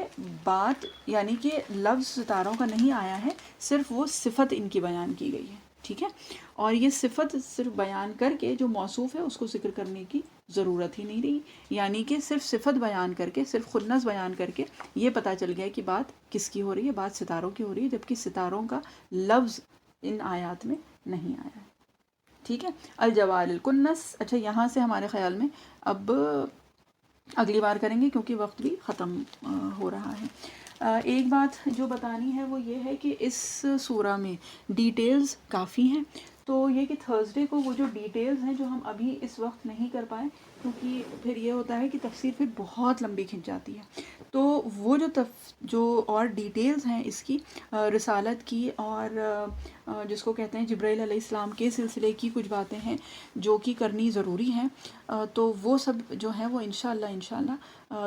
بات یعنی کہ لفظ ستاروں کا نہیں آیا ہے، صرف وہ صفت ان کی بیان کی گئی ہے. ٹھیک ہے، اور یہ صفت صرف بیان کر کے جو موصوف ہے اس کو ذکر کرنے کی ضرورت ہی نہیں رہی، یعنی کہ صرف صفت بیان کر کے، صرف خنس بیان کر کے یہ پتہ چل گیا کہ بات کس کی ہو رہی ہے، بات ستاروں کی ہو رہی ہے، جبکہ ستاروں کا لفظ ان آیات میں نہیں آیا ہے. ٹھیک ہے، الجوار الکنس. اچھا، یہاں سے ہمارے خیال میں اب اگلی بار کریں گے کیونکہ وقت بھی ختم ہو رہا ہے. ایک بات جو بتانی ہے وہ یہ ہے کہ اس سورہ میں ڈیٹیلز کافی ہیں. تو یہ کہ تھرسڈے کو وہ جو ڈیٹیلز ہیں جو ہم ابھی اس وقت نہیں کر پائے، کیونکہ پھر یہ ہوتا ہے کہ تفسیر پھر بہت لمبی کھنچ جاتی ہے. تو وہ جو اور ڈیٹیلز ہیں اس کی رسالت کی اور جس کو کہتے ہیں جبرائیل علیہ السلام کے سلسلے کی کچھ باتیں ہیں جو کہ کرنی ضروری ہیں، تو وہ سب جو ہیں وہ انشاءاللہ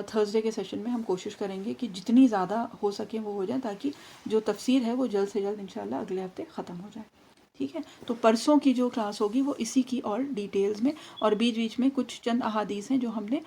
تھرسڈے کے سیشن میں ہم کوشش کریں گے کہ جتنی زیادہ ہو سکے وہ ہو جائیں، تاکہ جو تفسیر ہے وہ جلد سے جلد انشاءاللہ اگلے ہفتے ختم ہو جائے. ٹھیک ہے، تو پرسوں کی جو کلاس ہوگی وہ اسی کی اور ڈیٹیلز میں، اور بیچ بیچ میں کچھ چند احادیث ہیں جو ہم نے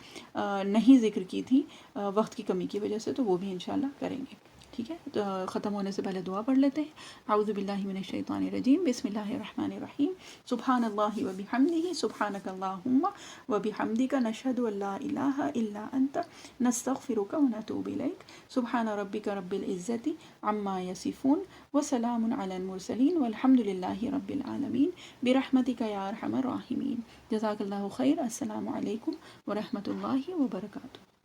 نہیں ذکر کی تھی وقت کی کمی کی وجہ سے، تو وہ بھی انشاءاللہ کریں گے. ٹھیک ہے، تو ختم ہونے سے پہلے دعا پڑھ لیتے ہیں. اعوذ باللہ من الشیطان الرجیم، بسم اللہ الرحمن الرحیم. سبحان اللہ وبحمدہ، سبحانک اللہم وبحمدک، نشہد ان لا الہ الا انت، نستغفرک ونتوب الیک. سبحان ربک رب العزت عما یصفون، وسلام علی المرسلین، والحمد للہ رب العالمین، برحمتک یا ارحم الراحمین. جزاک اللہ خیر. السلام علیکم ورحمۃ اللہ وبرکاتہ.